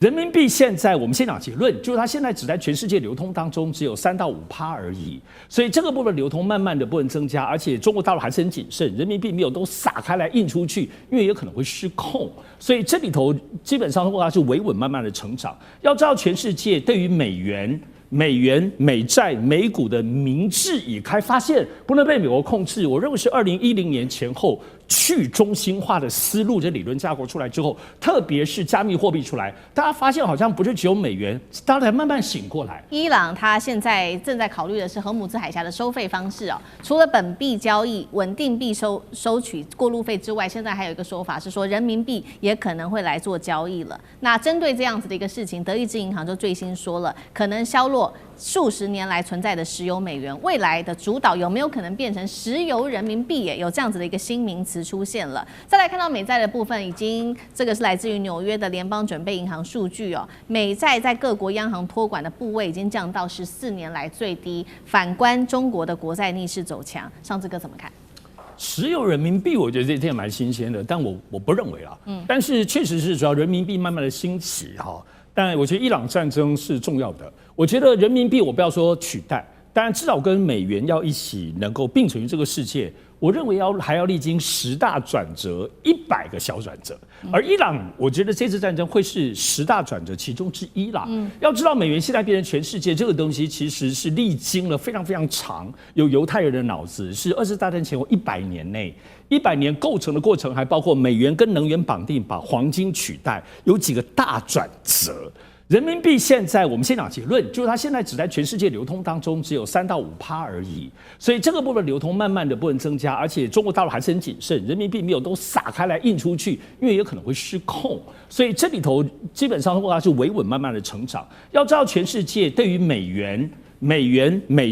人民币现在，我们先讲结论，就是它现在只在全世界流通当中只有3到5%而已，所以这个部分流通慢慢的不能增加，而且中国大陆还是很谨慎，人民币没有都撒开来印出去，因为有可能会失控，所以这里头基本上的话是维稳慢慢的成长。要知道，全世界对于美元、美债、美股的明智已开，发现不能被美国控制。我认为是2010年前后去中心化的思路，这理论架构出来之后，特别是加密货币出来，大家发现好像不是只有美元，大家才慢慢醒过来。伊朗它现在正在考虑的是荷姆兹海峡的收费方式哦，除了本币交易、稳定币收取过路费之外，现在还有一个说法是说人民币也可能会来做交易了。那针对这样子的一个事情，德意志银行就最新说了，可能削弱数十年来存在的石油美元，未来的主导有没有可能变成石油人民币？也有这样子的一个新名词出现了。再来看到美债的部分，已经这个是来自于纽约的联邦准备银行数据哦，美债在各国央行托管的部位已经降到14年来最低。反观中国的国债逆势走强，上次哥怎么看？石油人民币，我觉得这点蛮新鲜的，但我不认为啦。但是确实是主要人民币慢慢的兴起哈。但我觉得伊朗战争是重要的。我觉得人民币我不要说取代，当然至少跟美元要一起能够并存于这个世界。我认为还要历经10大转折，100个小转折。而伊朗，我觉得这次战争会是10大转折其中之一啦。要知道，美元现在变成全世界这个东西，其实是历经了非常非常长，有犹太人的脑子，是20次大战前后100年内，100年构成的过程，还包括美元跟能源绑定，把黄金取代，有几个大转折。人民币现在，我们先讲结论，就是它现在只在全世界流通当中只有3到5%而已，所以这个部分流通慢慢的不能增加，而且中国大陆还是很谨慎，人民币没有都撒开来印出去，因为有可能会失控，所以这里头基本上的话是维稳慢慢的成长。要知道，全世界对于美元、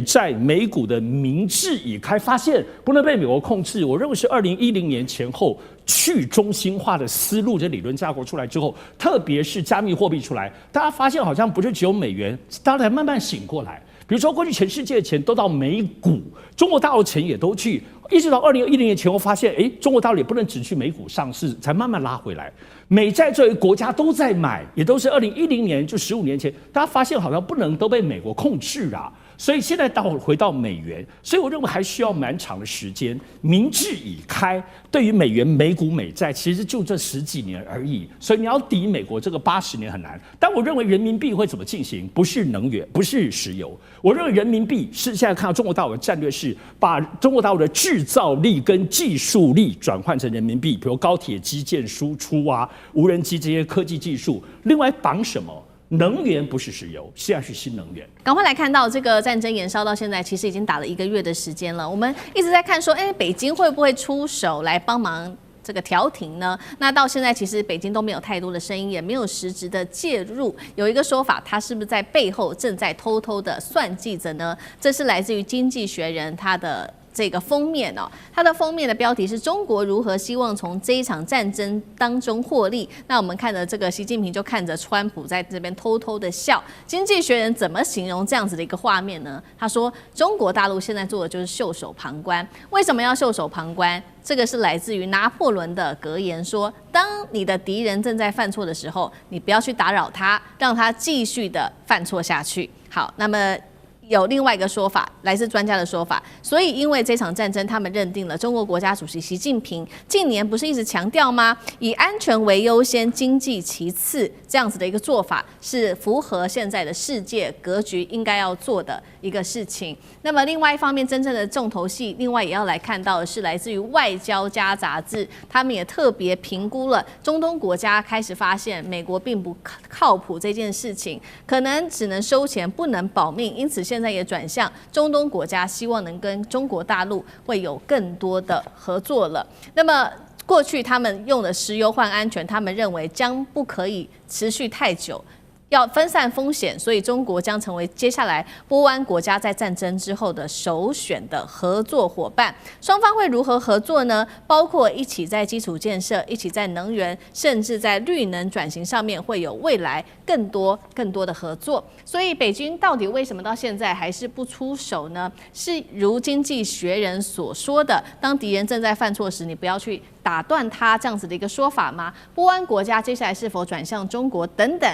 债、美股的明智已开，发现不能被美国控制。我认为是2010年前后去中心化的思路，这理论架构出来之后，特别是加密货币出来，大家发现好像不是只有美元，大家才慢慢醒过来。比如说，过去全世界的钱都到美股，中国大陆钱也都去，一直到2010年前后发现，中国大陆也不能只去美股上市，才慢慢拉回来。美债作为国家都在买，也都是2010年，就15年前，大家发现好像不能都被美国控制啊。所以现在回到美元，所以我认为还需要蛮长的时间。明智已开，对于美元、美股、美债，其实就这10几年而已。所以你要抵美国这个80年很难。但我认为人民币会怎么进行？不是能源，不是石油。我认为人民币是现在看到中国大陆的战略是把中国大陆的制造力跟技术力转换成人民币，比如高铁基建输出啊、无人机这些科技技术。另外绑什么？能源不是石油，现在是新能源。赶快来看到这个战争延烧到现在，其实已经打了1个月的时间了。我们一直在看说，北京会不会出手来帮忙这个调停呢？那到现在其实北京都没有太多的声音，也没有实质的介入。有一个说法，他是不是在背后正在偷偷的算计着呢？这是来自于《经济学人》他的这个封面哦，它的封面的标题是中国如何希望从这一场战争当中获利。那我们看着这个习近平就看着川普在这边偷偷的笑。经济学人怎么形容这样子的一个画面呢？他说中国大陆现在做的就是袖手旁观。为什么要袖手旁观？这个是来自于拿破仑的格言说，当你的敌人正在犯错的时候，你不要去打扰他，让他继续的犯错下去。好，那么有另外一个说法，来自专家的说法，所以因为这场战争，他们认定了中国国家主席习近平近年不是一直强调吗？以安全为优先，经济其次，这样子的一个做法是符合现在的世界格局应该要做的一个事情。那么另外一方面，真正的重头戏，另外也要来看到的是来自于外交家杂志，他们也特别评估了中东国家开始发现美国并不靠谱这件事情，可能只能收钱不能保命，因此现在也转向中东国家，希望能跟中国大陆会有更多的合作了。那么过去他们用的石油换安全，他们认为将不可以持续太久，要分散风险，所以中国将成为接下来波湾国家在战争之后的首选的合作伙伴。双方会如何合作呢？包括一起在基础建设，一起在能源，甚至在绿能转型上面会有未来更多的合作。所以北京到底为什么到现在还是不出手呢？是如经济学人所说的，当敌人正在犯错时，你不要去打断他这样子的一个说法吗？波湾国家接下来是否转向中国等等，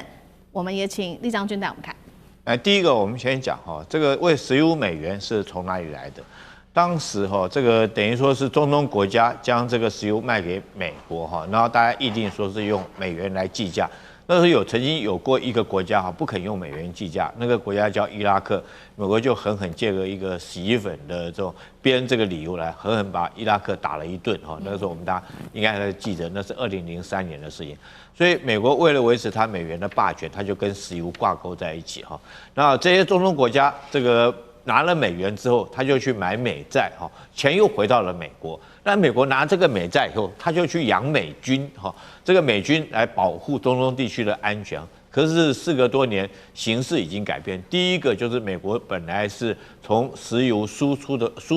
我们也请厉将军带我们看。第一个我们先讲这个为$15是从哪里来的？当时这个等于说是中东国家将这个石油卖给美国然后大家议定说是用美元来计价。那时候曾经有过一个国家不肯用美元计价，那个国家叫伊拉克，美国就狠狠借了一个洗衣粉的这种编这个理由来狠狠把伊拉克打了一顿那个时候我们大家应该还记得，那是2003年的事情。所以美国为了维持它美元的霸权，它就跟石油挂钩在一起那这些中东国家这个拿了美元之后，他就去买美债钱又回到了美国。那美国拿这个美债以后，他就去养美军这个美军来保护中东地区的安全。可是事隔多年，形势已经改变。第一个就是美国本来是从石油输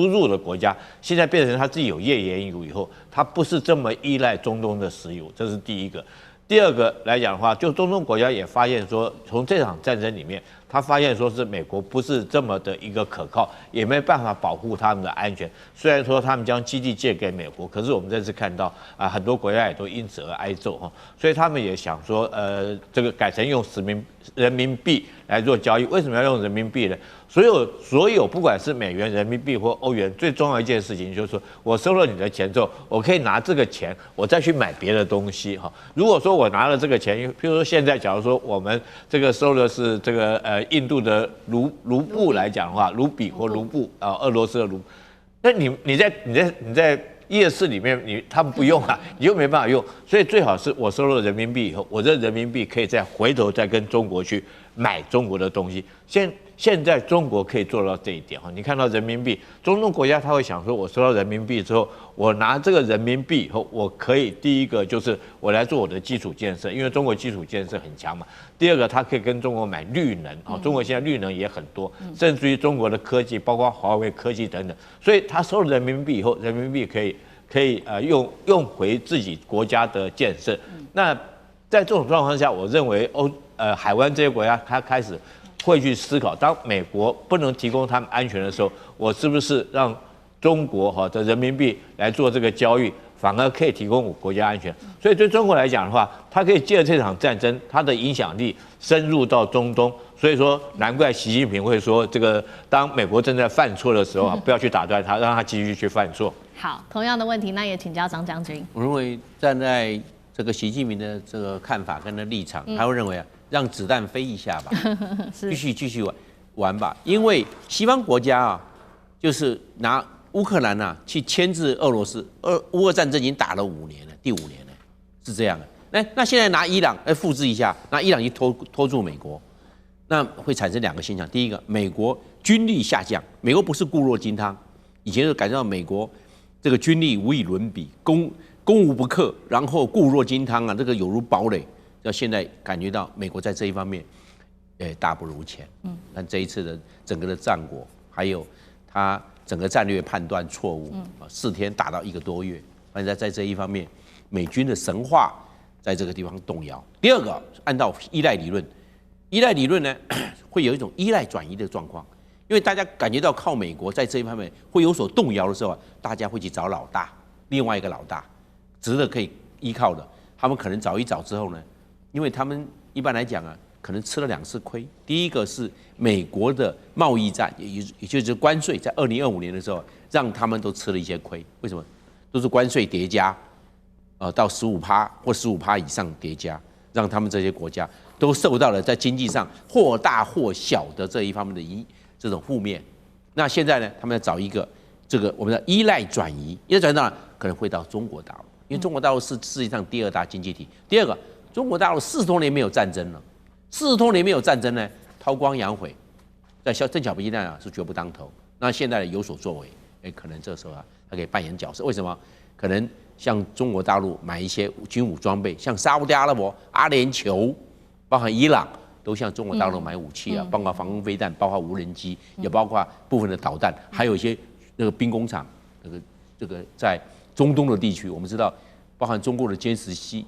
入的国家，现在变成他自己有页岩油以后，他不是这么依赖中东的石油，这是第一个。第二个来讲的话，就中东国家也发现说，从这场战争里面，他发现说是美国不是这么的一个可靠，也没办法保护他们的安全。虽然说他们将基地借给美国，可是我们这次看到很多国家也都因此而挨揍所以他们也想说，这个改成用人民币来做交易。为什么要用人民币呢？所有不管是美元、人民币或欧元，最重要一件事情就是说，我收了你的钱之后，我可以拿这个钱，我再去买别的东西如果说我拿了这个钱，譬如说现在假如说我们这个收的是这个印度的卢布来讲的话，卢比或卢布俄罗斯的卢，那你在夜市里面他们不用你又没办法用，所以最好是我收了人民币以后，我这人民币可以再回头再跟中国去买中国的东西。现在中国可以做到这一点你看到人民币，中东国家他会想说，我收到人民币之后，我拿这个人民币以后，我可以第一个就是我来做我的基础建设，因为中国基础建设很强嘛。第二个，他可以跟中国买绿能中国现在绿能也很多，甚至于中国的科技，包括华为科技等等，所以他收了人民币以后，人民币可以用回自己国家的建设。那在这种状况下，我认为海湾这些国家，他开始会去思考，当美国不能提供他们安全的时候，我是不是让中国的人民币来做这个交易，反而可以提供我国家安全？所以对中国来讲的话，它可以借着这场战争，它的影响力深入到中东。所以说，难怪习近平会说，这个当美国正在犯错的时候不要去打断他，让他继续去犯错。好，同样的问题，那也请教张将军。我认为站在这个习近平的这个看法跟的立场，他会认为让子弹飞一下吧，继续玩吧。因为西方国家就是拿乌克兰去牵制俄罗斯，乌俄战争已经打了5年了，第5年了，是这样的。那现在拿伊朗来复制一下，拿伊朗去拖住美国，那会产生2个现象。第一个，美国军力下降，美国不是固若金汤，以前就感觉到美国这个军力无以伦比，攻无不克，然后固若金汤这个有如堡垒。到现在感觉到美国在这一方面，大不如前。但这一次的整个的战果，还有他整个战略判断错误，4天打到1个多月，反正在这一方面，美军的神话在这个地方动摇。第二个，按照依赖理论呢，会有一种依赖转移的状况，因为大家感觉到靠美国在这一方面会有所动摇的时候大家会去找老大，另外一个老大，值得可以依靠的，他们可能找一找之后呢。因为他们一般来讲可能吃了2次亏。第一个是美国的贸易战，也就是关税，在2025年的时候，让他们都吃了一些亏。为什么？都是关税叠加，到15%或15%以上叠加，让他们这些国家都受到了在经济上或大或小的这一方面的这种负面。那现在呢，他们要找一个这个我们的依赖转移，依赖转移到哪？可能会到中国大陆，因为中国大陆是世界上第2大经济体。第二个。中国大陆40多年没有战争了，40多年没有战争呢，韬光养晦，在邓小平那是绝不当头。那现在有所作为，可能这时候他可以扮演角色。为什么？可能向中国大陆买一些军武装备，像沙烏地阿拉伯、阿联酋，包含伊朗，都向中国大陆买武器包括防空飞弹，包括无人机，也包括部分的导弹，还有一些那个兵工厂，这个在中东的地区，我们知道，包含中国的歼10C。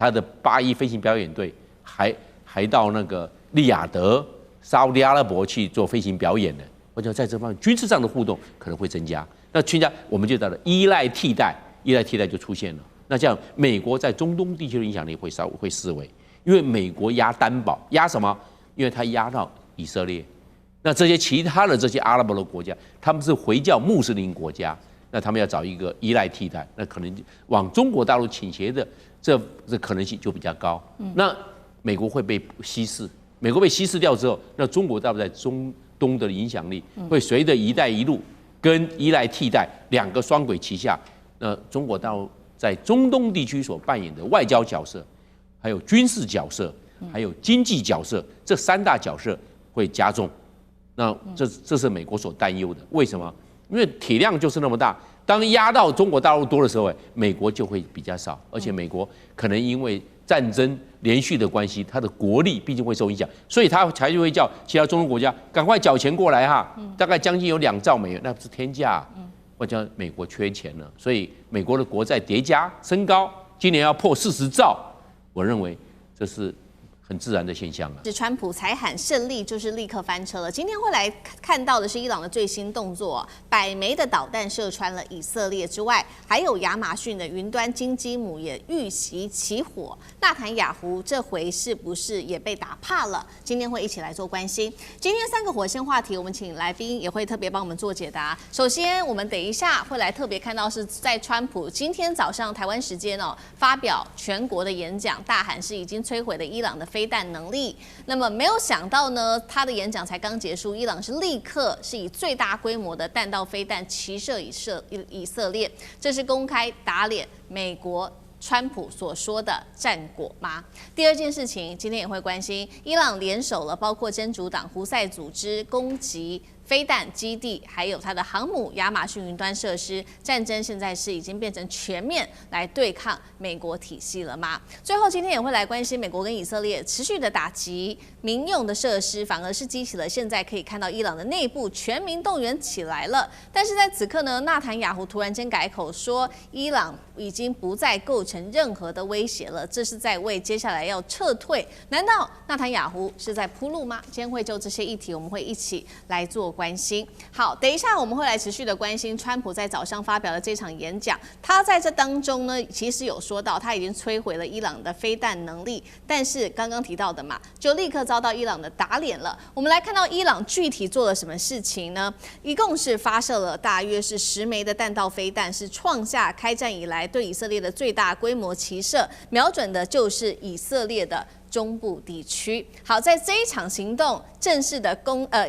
他的81飞行表演队还到那个利雅得、沙烏地阿拉伯去做飞行表演的，我觉得在这方面军事上的互动可能会增加。那增加，我们就到了依赖替代就出现了。那这样，美国在中东地区的影响力会稍微会式微，因为美国压担保，压什么？因为他压到以色列。那这些其他的这些阿拉伯的国家，他们是回教穆斯林国家，那他们要找一个依赖替代，那可能往中国大陆倾斜的这可能性就比较高。那美国会被稀释，美国被稀释掉之后，那中国大陆在中东的影响力会随着"一带一路"跟依赖替代两个双轨齐下，那中国大陆在中东地区所扮演的外交角色，还有军事角色，还有经济角色，这3大角色会加重。那这是美国所担忧的。为什么？因为体量就是那么大，当压到中国大陆多的时候，美国就会比较少，而且美国可能因为战争连续的关系，它的国力毕竟会受影响，所以它才会叫其他中东国家赶快缴钱过来哈，大概将近有2兆美元，那不是天价。或者美国缺钱了，所以美国的国债叠加升高，今年要破40兆，我认为这是很自然的现象啊。是川普才喊胜利，就是立刻翻车了。今天会来看到的是伊朗的最新动作，100枚的导弹射穿了以色列之外，还有亚马逊的云端金鸡母也遇袭起火。纳坦雅胡这回是不是也被打怕了？今天会一起来做关心。今天3个火线话题，我们请来宾也会特别帮我们做解答。首先，我们等一下会来特别看到是在川普今天早上台湾时间发表全国的演讲，大喊是已经摧毁了伊朗的飞弹能力。那么没有想到呢，他的演讲才刚结束，伊朗是立刻是以最大规模的弹道飞弹齐射以色列，这是公开打脸美国川普所说的战果吗？第二件事情，今天也会关心，伊朗联手了包括真主党、胡塞组织攻击飞弹基地，还有它的航母亚马逊云端设施，战争现在是已经变成全面来对抗美国体系了吗？最后今天也会来关心美国跟以色列持续的打击民用的设施，反而是激起了现在可以看到伊朗的内部全民动员起来了。但是在此刻呢，纳坦雅胡突然间改口说，伊朗已经不再构成任何的威胁了，这是在为接下来要撤退。难道纳坦雅胡是在铺路吗？今天会就这些议题，我们会一起来做关心。好，等一下我们会来持续的关心川普在早上发表的这场演讲，他在这当中呢，其实有说到他已经摧毁了伊朗的飞弹能力，但是刚刚提到的嘛，就立刻遭到伊朗的打脸了。我们来看到伊朗具体做了什么事情呢？一共是发射了大约是10枚的弹道飞弹，是创下开战以来对以色列的最大规模齐射，瞄准的就是以色列的中部地区。好，在这一场行动正式的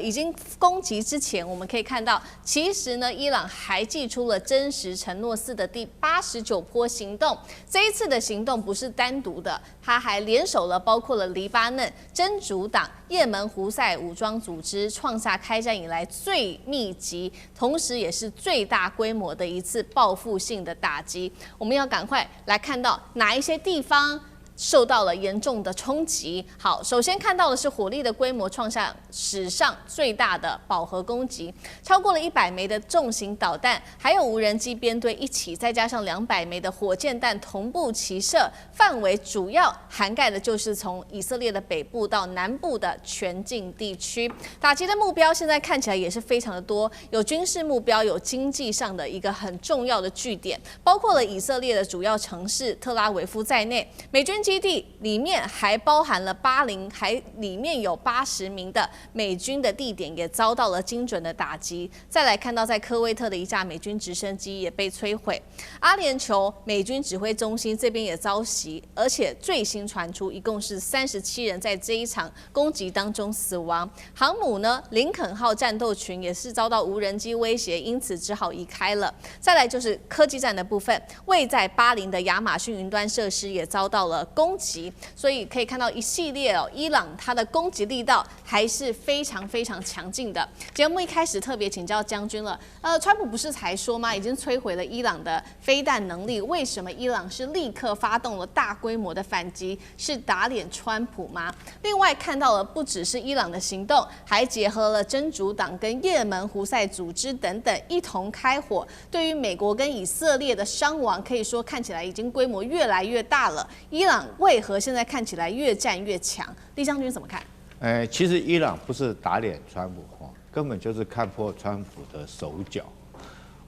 已经攻击之前，我们可以看到，其实呢，伊朗还祭出了真实承诺4的第89波行动。这一次的行动不是单独的，他还联手了包括了黎巴嫩真主党、也门胡塞武装组织，创下开战以来最密集，同时也是最大规模的一次报复性的打击。我们要赶快来看到哪一些地方受到了严重的冲击。好，首先看到的是火力的规模创下史上最大的饱和攻击，超过了100枚的重型导弹，还有无人机编队一起，再加上200枚的火箭弹同步齐射，范围主要涵盖的就是从以色列的北部到南部的全境地区。打击的目标现在看起来也是非常的多，有军事目标，有经济上的一个很重要的据点，包括了以色列的主要城市特拉维夫在内，美军基地里面还包含了巴林，还里面有80名的美军的地点也遭到了精准的打击。再来看到在科威特的一架美军直升机也被摧毁，阿联酋美军指挥中心这边也遭袭，而且最新传出一共是37人在这一场攻击当中死亡。航母呢，林肯号战斗群也是遭到无人机威胁，因此只好移开了。再来就是科技战的部分，位在巴林的亚马逊云端设施也遭到了攻击，所以可以看到一系列伊朗它的攻击力道还是非常非常强劲的。节目一开始特别请教将军了，川普不是才说吗？已经摧毁了伊朗的飞弹能力，为什么伊朗是立刻发动了大规模的反击？是打脸川普吗？另外看到了不只是伊朗的行动，还结合了真主党跟也门胡塞组织等等一同开火，对于美国跟以色列的伤亡，可以说看起来已经规模越来越大了。伊朗为何现在看起来越战越强？李将军怎么看？其实伊朗不是打脸川普，根本就是看破川普的手脚。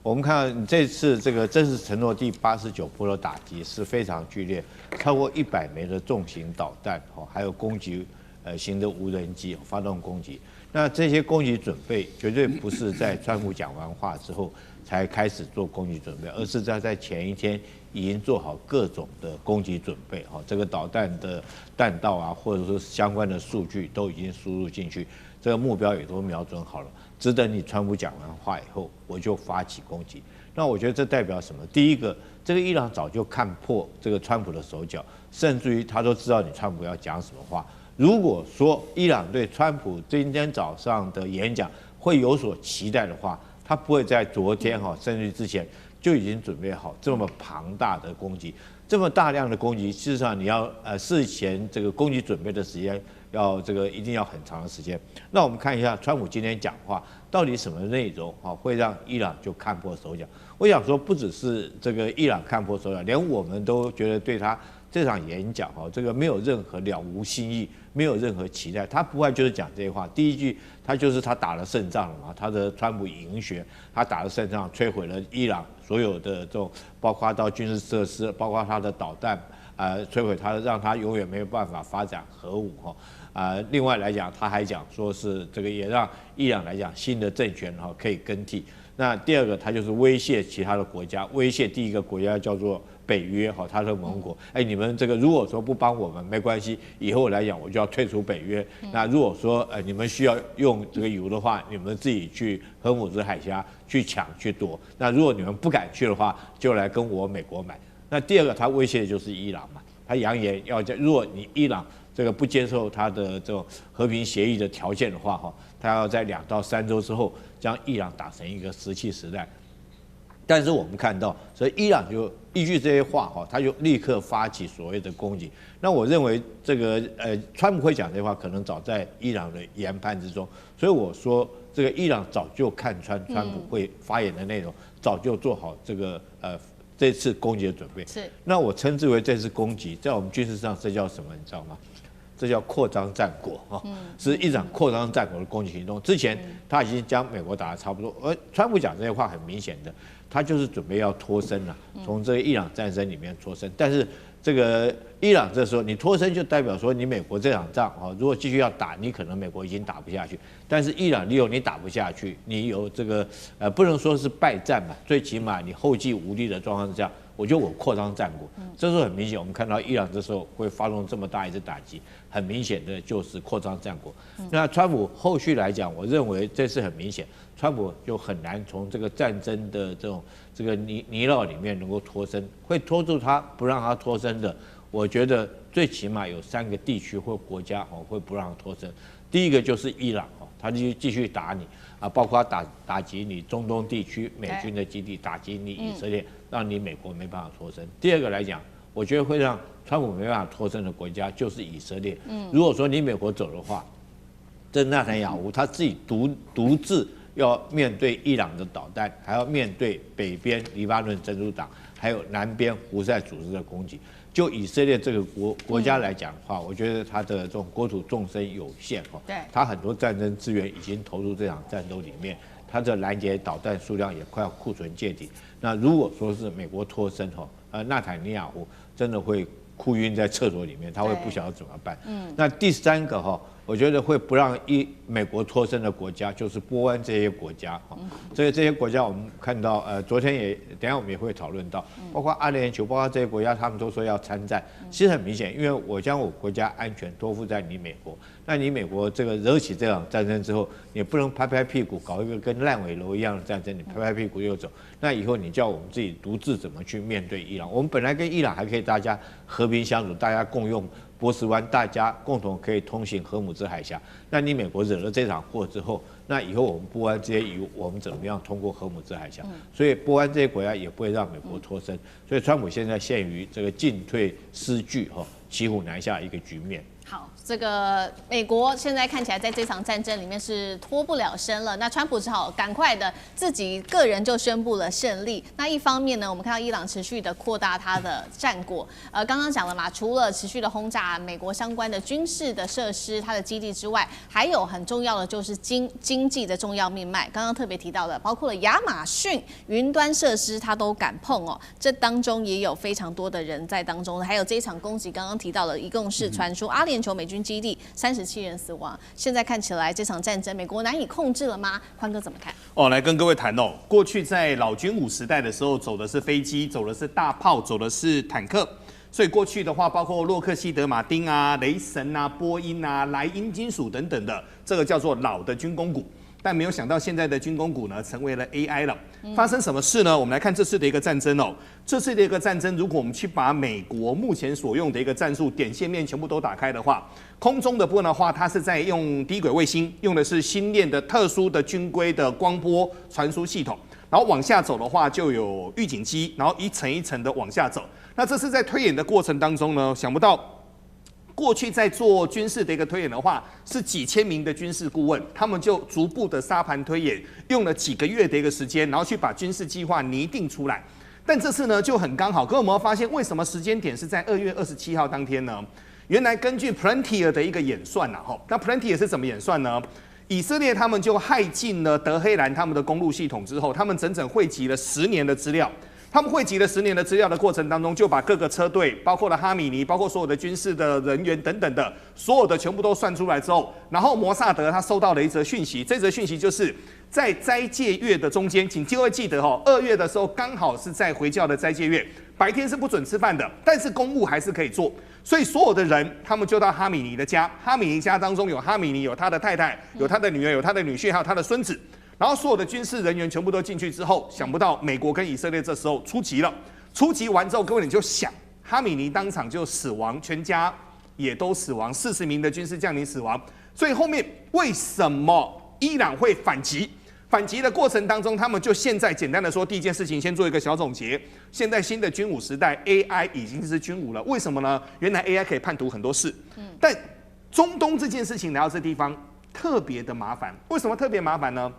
我们看这次这个正式承诺第89波的打击是非常剧烈，超过100枚的重型导弹，还有攻击型的无人机发动攻击。那这些攻击准备绝对不是在川普讲完话之后才开始做攻击准备，而是在前一天已经做好各种的攻击准备。这个导弹的弹道啊，或者说相关的数据都已经输入进去，这个目标也都瞄准好了，只等你川普讲完话以后，我就发起攻击。那我觉得这代表什么？第一个，这个伊朗早就看破这个川普的手脚，甚至于他都知道你川普要讲什么话。如果说伊朗对川普今天早上的演讲会有所期待的话，他不会在昨天甚至之前就已经准备好这么庞大的攻击，这么大量的攻击，事实上你要事前这个攻击准备的时间要这个一定要很长的时间。那我们看一下川普今天讲话到底什么内容会让伊朗就看破手脚？我想说，不只是这个伊朗看破手脚，连我们都觉得对他这场演讲这个没有任何了无新意，没有任何期待。他不外就是讲这些话，第一句他就是他打了胜仗了嘛，他的川普赢学，他打了胜仗，摧毁了伊朗所有的这种，包括到军事设施，包括他的导弹，摧毁他，让他永远没有办法发展核武另外来讲，他还讲说是这个也让伊朗来讲新的政权可以更替。那第二个，他就是威胁其他的国家，威胁第一个国家叫做北约他的盟国，你们这个如果说不帮我们没关系，以后来讲我就要退出北约。那如果说你们需要用这个油的话，你们自己去荷姆兹海峡去抢去夺。那如果你们不敢去的话，就来跟我美国买。那第二个，他威胁的就是伊朗嘛，他扬言要如果你伊朗这个不接受他的这种和平协议的条件的话他要在2到3周之后将伊朗打成一个石器时代。但是我们看到，所以伊朗就依据这些话他就立刻发起所谓的攻击。那我认为这个川普会讲这些话，可能早在伊朗的研判之中。所以我说，这个伊朗早就看穿川普会发言的内容，早就做好这个这次攻击的准备。是。那我称之为这次攻击，在我们军事上这叫什么？你知道吗？这叫扩张战果是一场扩张战果的攻击行动。之前他已经将美国打得差不多，而川普讲这些话很明显的，他就是准备要脱身了，从这个伊朗战争里面脱身。但是这个伊朗这时候你脱身，就代表说你美国这场仗如果继续要打，你可能美国已经打不下去。但是伊朗利用你打不下去，你有这个不能说是败战吧，最起码你后继无力的状况之下，我觉得我扩张战果。这时候很明显，我们看到伊朗这时候会发动这么大一次打击，很明显的就是扩张战果。那川普后续来讲，我认为这次很明显，川普就很难从这个战争的这个泥淖里面能够脱身。会拖住他不让他脱身的，我觉得最起码有3个地区或国家会不让他脱身。第一个就是伊朗他就继续打你包括打击你中东地区美军的基地，打击你以色列，让你美国没办法脱身。第二个来讲，我觉得会让川普没办法脱身的国家就是以色列。如果说你美国走的话，这纳坦雅胡他自己独自要面对伊朗的导弹，还要面对北边黎巴嫩真主党，还有南边胡塞组织的攻击。就以色列这个国家来讲的话，我觉得它的这种国土纵深有限对，它很多战争资源已经投入这场战斗里面，它的拦截导弹数量也快要库存见底。那如果说是美国脱身纳坦尼亚胡真的会哭晕在厕所里面，他会不晓得怎么办。那第3个我觉得会不让美国脱身的国家就是波湾这些国家这些国家我们看到昨天等一下我们也会讨论到，包括阿联酋，包括这些国家，他们都说要参战。其实很明显，因为我将我国家安全托付在你美国，那你美国这个惹起这场战争之后，你不能拍拍屁股搞一个跟烂尾楼一样的战争，你拍拍屁股又走，那以后你叫我们自己独自怎么去面对伊朗？我们本来跟伊朗还可以大家和平相处，大家共用波斯湾，大家共同可以通行荷姆兹海峡。那你美国惹了这场祸之后，那以后我们波湾这些鱼，我们怎么样通过荷姆兹海峡？所以波湾这些国家也不会让美国脱身。所以川普现在陷于这个进退失据骑虎难下一个局面。好，这个美国现在看起来在这场战争里面是脱不了身了。那川普只好赶快的自己个人就宣布了胜利。那一方面呢，我们看到伊朗持续的扩大它的战果。刚刚讲了嘛，除了持续的轰炸美国相关的军事的设施、它的基地之外，还有很重要的就是经济的重要命脉。刚刚特别提到的，包括了亚马逊云端设施，它都敢碰哦。这当中也有非常多的人在当中，还有这一场攻击，刚刚提到了，一共是传出阿联酋美军基地37人死亡。现在看起来这场战争，美国难以控制了吗？宽哥怎么看？来跟各位谈哦。过去在老军武时代的时候，走的是飞机，走的是大炮，走的是坦克。所以过去的话，包括洛克希德马丁啊、雷神啊、波音啊、莱茵金属等等的，这个叫做老的军工股。但没有想到现在的军工股呢，成为了 AI 了。发生什么事呢？我们来看这次的一个战争哦。这次的一个战争，如果我们去把美国目前所用的一个战术点线面全部都打开的话，空中的部分的话，它是在用低轨卫星，用的是星链的特殊的军规的光波传输系统。然后往下走的话，就有预警机，然后一层一层的往下走。那这是在推演的过程当中呢，想不到。过去在做军事的一个推演的话，是几千名的军事顾问，他们就逐步的沙盘推演，用了几个月的一个时间，然后去把军事计划拟定出来。但这次呢就很刚好，可我们发现为什么时间点是在2月27号当天呢？原来根据 Palantir 的一个演算那 Palantir 是怎么演算呢？以色列他们就害进了德黑兰他们的公路系统之后，他们整整汇集了10年的资料。他们汇集了10年的资料的过程当中，就把各个车队，包括了哈米尼，包括所有的军事的人员等等的，所有的全部都算出来之后，然后摩萨德他收到了一则讯息，这则讯息就是在斋戒月的中间，请各位记得2月的时候刚好是在回教的斋戒月，白天是不准吃饭的，但是公务还是可以做，所以所有的人他们就到哈米尼的家，哈米尼家当中有哈米尼，有他的太太，有他的女儿，有他的女婿，还有他的孙子。然后所有的军事人员全部都进去之后，想不到美国跟以色列这时候出击了。出击完之后，各位你就想，哈米尼当场就死亡，全家也都死亡，40名的军事将领死亡。所以后面为什么伊朗会反击？反击的过程当中，他们就现在简单的说，第一件事情先做一个小总结。现在新的军武时代 ，AI 已经是军武了。为什么呢？原来 AI 可以判读很多事，但中东这件事情来到这地方特别的麻烦。为什么特别麻烦呢？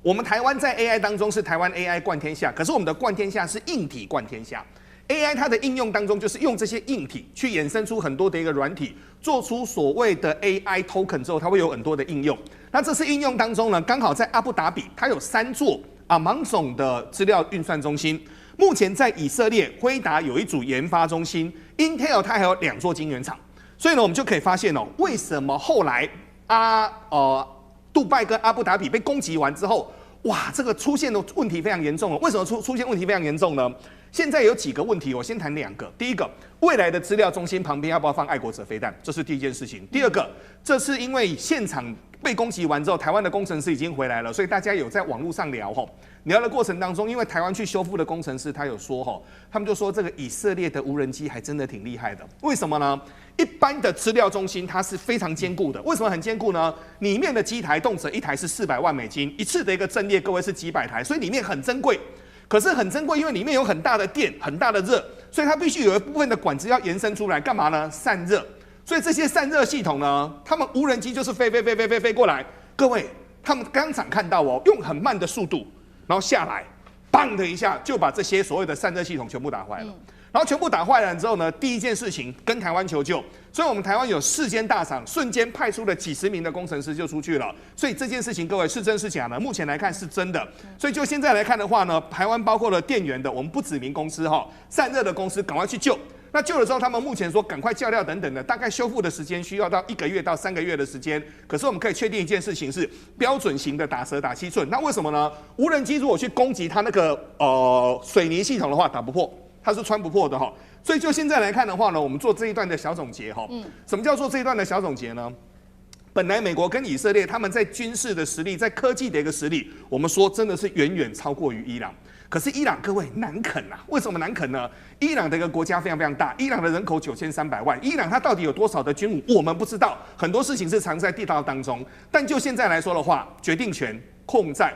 我们台湾在 AI 当中是台湾 AI 冠天下，可是我们的冠天下是硬体冠天下。AI 它的应用当中就是用这些硬体去衍生出很多的一个软体，做出所谓的 AI token 之后，它会有很多的应用。那这次应用当中呢，刚好在阿布达比，它有3座芒种的资料运算中心。目前在以色列辉达有一组研发中心 ，Intel 它还有2座晶圆厂。所以呢，我们就可以发现为什么后来杜拜跟阿布达比被攻击完之后，哇，这个出现的问题非常严重了。为什么出现问题非常严重呢？现在有几个问题，我先谈2个。第一个，未来的资料中心旁边要不要放爱国者飞弹？这是第一件事情。第二个，这是因为现场被攻击完之后，台湾的工程师已经回来了，所以大家有在网络上聊聊的过程当中，因为台湾去修复的工程师他有说他们就说这个以色列的无人机还真的挺厉害的。为什么呢？一般的资料中心它是非常坚固的，为什么很坚固呢？里面的机台动辄一台是400万美金，一次的一个阵列，各位是几百台，所以里面很珍贵。可是很珍贵，因为里面有很大的电、很大的热，所以它必须有一部分的管子要延伸出来，干嘛呢？散热。所以这些散热系统呢，他们无人机就是飞过来。各位，他们当场看到用很慢的速度，然后下来，砰的一下就把这些所谓的散热系统全部打坏了。然后全部打坏了之后呢，第一件事情跟台湾求救，所以我们台湾有4间大厂，瞬间派出了几10名的工程师就出去了。所以这件事情，各位是真是假呢？目前来看是真的。所以就现在来看的话呢，台湾包括了电源的，我们不指名公司散热的公司赶快去救。那救了之后，他们目前说赶快叫料等等的，大概修复的时间需要到1个月到3个月的时间。可是我们可以确定一件事情是标准型的打蛇打7寸。那为什么呢？无人机如果去攻击它那个水泥系统的话，打不破。它是穿不破的所以就现在来看的话呢，我们做这一段的小总结什么叫做这一段的小总结呢？本来美国跟以色列他们在军事的实力，在科技的一个实力，我们说真的是远远超过于伊朗。可是伊朗各位难啃啊，为什么难啃呢？伊朗的一个国家非常非常大，伊朗的人口9300万，伊朗它到底有多少的军武，我们不知道，很多事情是藏在地道当中。但就现在来说的话，决定权控在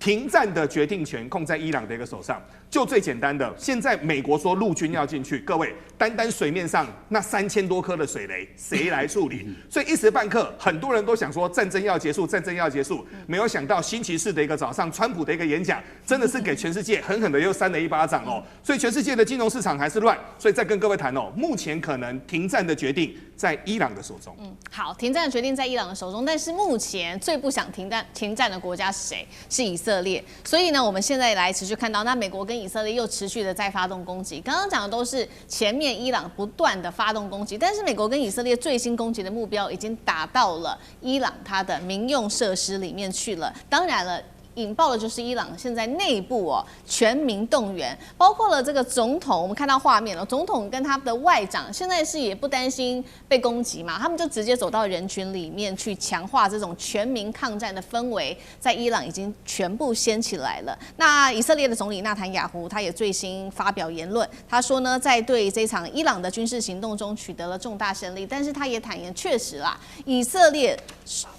停战的决定权控在伊朗的一个手上。就最简单的，现在美国说陆军要进去，各位，单单水面上那3000多颗的水雷，谁来处理？所以一时半刻，很多人都想说战争要结束，战争要结束，没有想到星期四的一个早上，川普的一个演讲，真的是给全世界狠狠的又扇了一巴掌哦。所以全世界的金融市场还是乱，所以再跟各位谈哦，目前可能停战的决定在伊朗的手中。好，停战的决定在伊朗的手中，但是目前最不想停战的国家是谁？是以色列。所以呢，我们现在来持续看到，那美国跟以色列又持续的在发动攻击。刚刚讲的都是前面伊朗不断的发动攻击，但是美国跟以色列最新攻击的目标已经打到了伊朗它的民用设施里面去了。当然了。引爆的就是伊朗现在内部全民动员，包括了这个总统，我们看到画面了，总统跟他的外长现在是也不担心被攻击嘛，他们就直接走到人群里面去强化这种全民抗战的氛围，在伊朗已经全部掀起来了。那以色列的总理纳坦雅胡他也最新发表言论，他说呢，在对这场伊朗的军事行动中取得了重大胜利，但是他也坦言，确实啦，以色列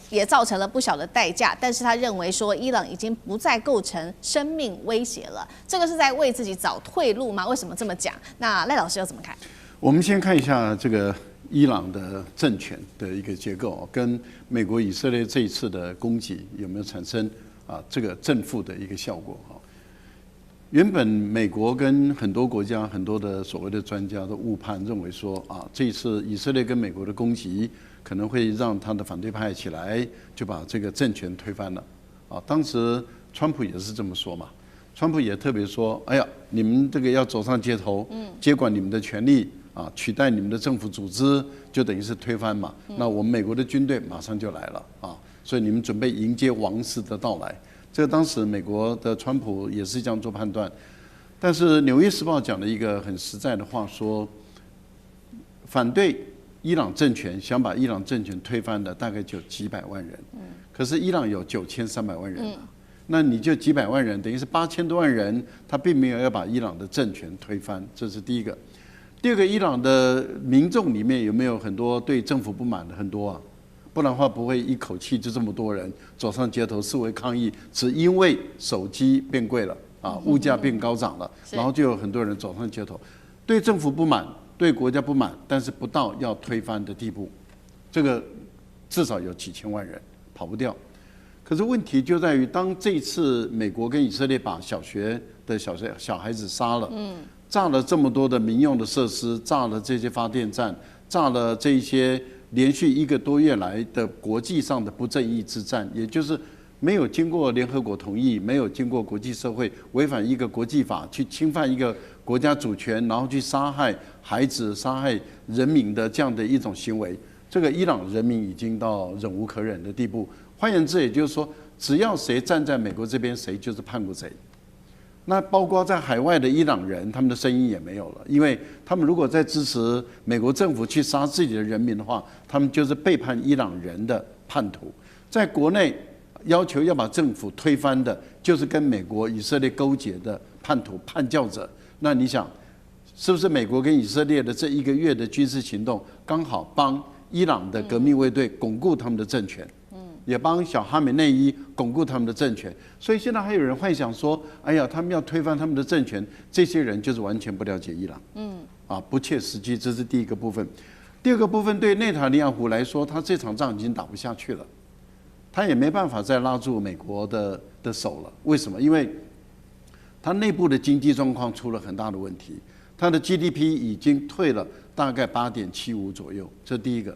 也造成了不小的代价，但是他认为说伊朗已经不再构成生命威胁了，这个是在为自己找退路吗？为什么这么讲？那赖老师又怎么看？我们先看一下这个伊朗的政权的一个结构，跟美国以色列这一次的攻击有没有产生这个正负的一个效果哈？原本美国跟很多国家很多的所谓的专家都误判认为说这一次以色列跟美国的攻击可能会让他的反对派起来，就把这个政权推翻了。当时川普也是这么说嘛，川普也特别说，哎呀，你们这个要走上街头，接管你们的权利取代你们的政府组织，就等于是推翻嘛。那我们美国的军队马上就来了所以你们准备迎接王室的到来。这个当时美国的川普也是这样做判断，但是《纽约时报》讲了一个很实在的话，说反对伊朗政权想把伊朗政权推翻的大概就几百万人，可是伊朗有9300万人那你就几百万人，等于是8000多万人，他并没有要把伊朗的政权推翻，这是第一个。第二个，伊朗的民众里面有没有很多对政府不满的？很多不然的话不会一口气就这么多人走上街头示威抗议，只因为手机变贵了物价变高涨了，然后就有很多人走上街头，对政府不满。对国家不满，但是不到要推翻的地步，这个至少有几千万人跑不掉。可是问题就在于，当这次美国跟以色列把小学的小孩子杀了，炸了这么多的民用的设施，炸了这些发电站，炸了这些连续1个多月来的国际上的不正义之战，也就是没有经过联合国同意，没有经过国际社会违反一个国际法，去侵犯一个国家主权，然后去杀害孩子、杀害人民的这样的一种行为，这个伊朗人民已经到忍无可忍的地步。换言之，也就是说，只要谁站在美国这边，谁就是叛国贼。那包括在海外的伊朗人，他们的声音也没有了，因为他们如果在支持美国政府去杀自己的人民的话，他们就是背叛伊朗人的叛徒。在国内要求要把政府推翻的，就是跟美国、以色列勾结的叛徒、叛教者。那你想，是不是美国跟以色列的这1个月的军事行动，刚好帮伊朗的革命卫队巩固他们的政权，也帮小哈梅内伊巩固他们的政权？所以现在还有人幻想说，哎呀，他们要推翻他们的政权，这些人就是完全不了解伊朗，不切实际。这是第一个部分。第二个部分，对内塔尼亚胡来说，他这场仗已经打不下去了，他也没办法再拉住美国的手了。为什么？因为他内部的经济状况出了很大的问题，他的 GDP 已经退了大概8.75左右，这第一个。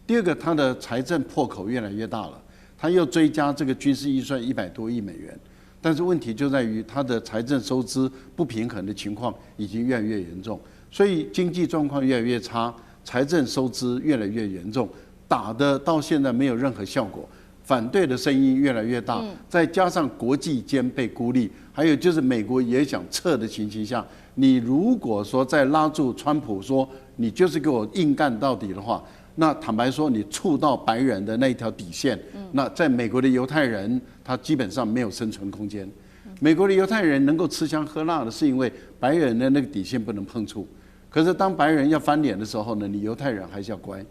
第二个，他的财政破口越来越大了，他又追加这个军事预算100多亿美元，但是问题就在于他的财政收支不平衡的情况已经越来越严重，所以经济状况越来越差，财政收支越来越严重，打的到现在没有任何效果。反对的声音越来越大，再加上国际间被孤立，还有就是美国也想撤的情形下，你如果说再拉住川普说你就是给我硬干到底的话，那坦白说你触到白人的那一条底线，那在美国的犹太人他基本上没有生存空间。美国的犹太人能够吃香喝辣的是因为白人的那个底线不能碰触，可是当白人要翻脸的时候呢，你犹太人还是要乖。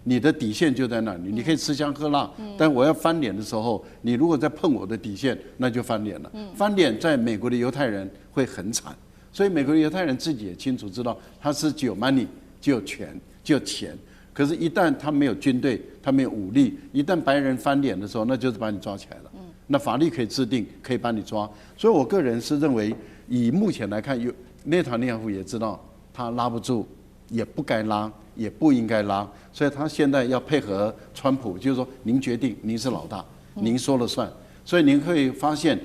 你的底线就在那里，你可以吃香喝辣，但我要翻脸的时候，你如果再碰我的底线，那就翻脸了。翻脸在美国的犹太人会很惨，所以美国的犹太人自己也清楚知道，他是只有 money， 只有权，只有钱。可是，一旦他没有军队，他没有武力，一旦白人翻脸的时候，那就是把你抓起来了。那法律可以制定，可以把你抓。所以我个人是认为，以目前来看，内塔尼亚胡也知道他拉不住，也不该拉，也不应该拉，所以他现在要配合川普，就是说您决定，您是老大，您说了算。所以您会发现，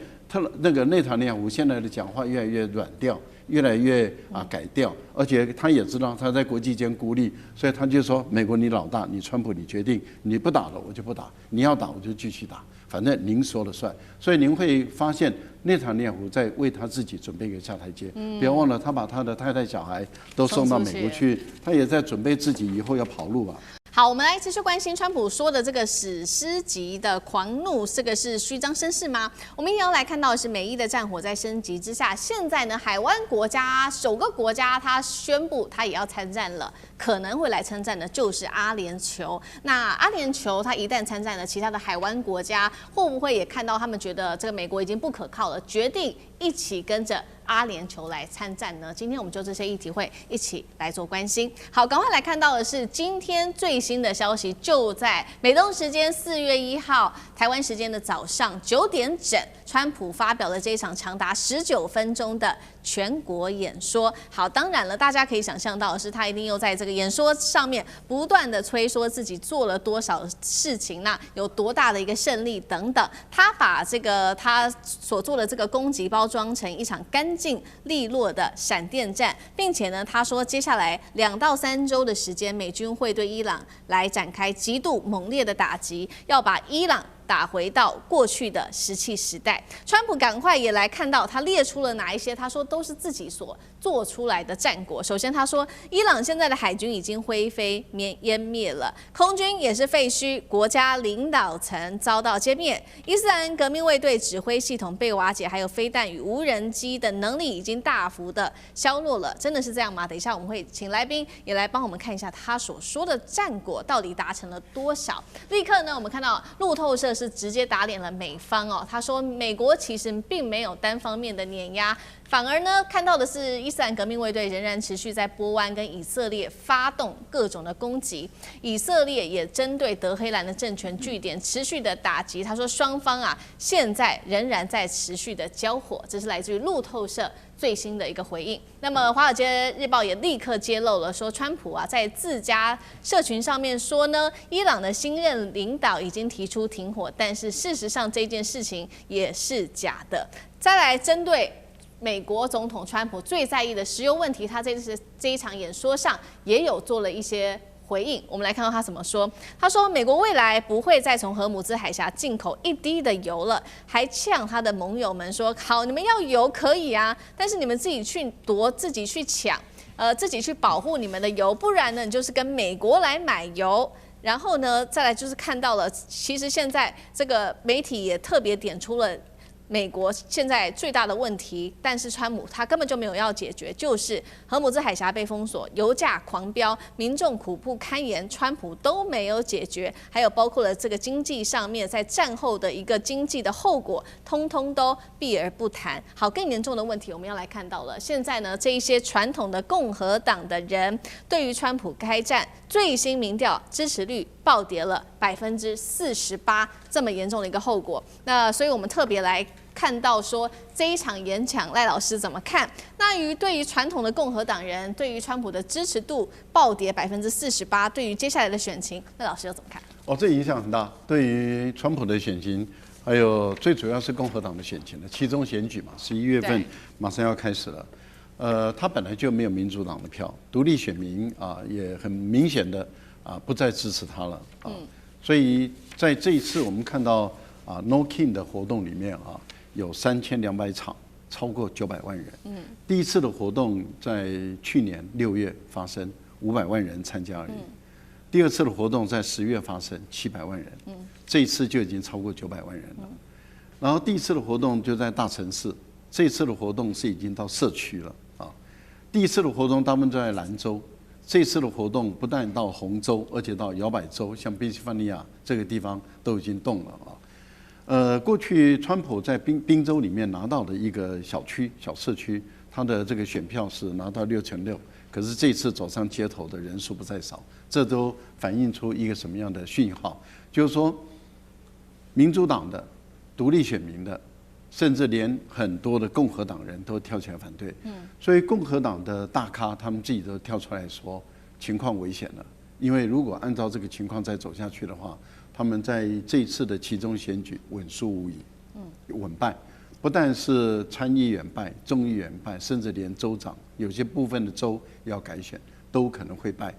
那个内塔尼亚胡现在的讲话越来越软调。越来越改掉，而且他也知道他在国际间孤立，所以他就说：美国你老大，你川普你决定，你不打了我就不打，你要打我就继续打，反正您说了算。所以您会发现内塔尼亚胡在为他自己准备一个下台阶。不要忘了，他把他的太太小孩都送到美国去，他也在准备自己以后要跑路吧。好，我们来继续关心川普说的这个史诗级的狂怒，这个是虚张声势吗？我们也要来看到的是美伊的战火在升级之下，现在呢，海湾国家首个国家他宣布他也要参战了，可能会来参战的就是阿联酋。那阿联酋他一旦参战了，其他的海湾国家会不会也看到他们觉得这个美国已经不可靠了，决定一起跟着阿联酋来参战呢？今天我们就这些议题会一起来做关心。好，赶快来看到的是今天最新的消息，就在美东时间4月1号，台湾时间的早上9点整，川普发表了这一场长达19分钟的全国演说。好，当然了，大家可以想象到的是，他一定又在这个演说上面不断的吹说自己做了多少事情，那有多大的一个胜利等等。他把这个他所做的这个攻击包装成一场干净利落的闪电战，并且呢，他说接下来2到3周的时间，美军会对伊朗来展开极度猛烈的打击，要把伊朗打回到过去的石器时代。川普赶快也来看到，他列出了哪一些他说都是自己所做出来的战果。首先他说，伊朗现在的海军已经灰飞烟灭了，空军也是废墟，国家领导层遭到歼灭，伊斯兰革命卫队指挥系统被瓦解，还有飞弹与无人机的能力已经大幅的削弱了。真的是这样吗？等一下我们会请来宾也来帮我们看一下他所说的战果到底达成了多少。立刻呢，我们看到路透社是直接打脸了美方哦。他说，美国其实并没有单方面的碾压，反而呢，看到的是伊斯兰革命卫队仍然持续在波湾跟以色列发动各种的攻击，以色列也针对德黑兰的政权据点持续的打击。他说，双方现在仍然在持续的交火，这是来自于路透社最新的一个回应。那么《华尔街日报》也立刻揭露了，说川普在自家社群上面说呢，伊朗的新任领导已经提出停火，但是事实上这件事情也是假的。再来针对美国总统川普最在意的石油问题，他这一场演说上也有做了一些回应。我们来看到他怎么说。他说，美国未来不会再从荷姆兹海峡进口一滴的油了，还呛他的盟友们说，好，你们要油可以啊，但是你们自己去夺，自己去抢，自己去保护你们的油，不然呢，你就是跟美国来买油。然后呢，再来就是看到了，其实现在这个媒体也特别点出了美国现在最大的问题，但是川普他根本就没有要解决，就是荷姆兹海峡被封锁，油价狂飙，民众苦不堪言，川普都没有解决，还有包括了这个经济上面，在战后的一个经济的后果，通通都避而不谈。好，更严重的问题我们要来看到了，现在呢，这一些传统的共和党的人对于川普开战，最新民调支持率暴跌了48%，这么严重的一个后果。那所以我们特别来看到说这一场演讲，赖老师怎么看？那对于传统的共和党人，对于川普的支持度暴跌48%，对于接下来的选情，赖老师又怎么看？这影响很大，对于川普的选情，还有最主要是共和党的选情的期中选举嘛，11月份马上要开始了。他本来就没有民主党的票，独立选民也很明显的不再支持他了所以在这一次我们看到No King 的活动里面有3200场，超过900万人。第一次的活动在去年6月发生，500万人参加而已。第二次的活动在10月发生，700万人。这一次就已经超过900万人了。然后第一次的活动就在大城市，这一次的活动是已经到社区了第一次的活动他们在兰州，这次的活动不但到红州，而且到摇摆州，像宾夕法尼亚这个地方都已经动了啊。过去川普在宾州里面拿到的一个小社区，他的这个选票是拿到6%，可是这次走上街头的人数不在少，这都反映出一个什么样的讯号？就是说，民主党的、独立选民的，甚至连很多的共和党人都跳起来反对。所以共和党的大咖他们自己都跳出来说，情况危险了。因为如果按照这个情况再走下去的话，他们在这一次的期中选举稳输无疑，稳败。不但是参议员败、众议员败，甚至连州长，有些部分的州要改选，都可能会败。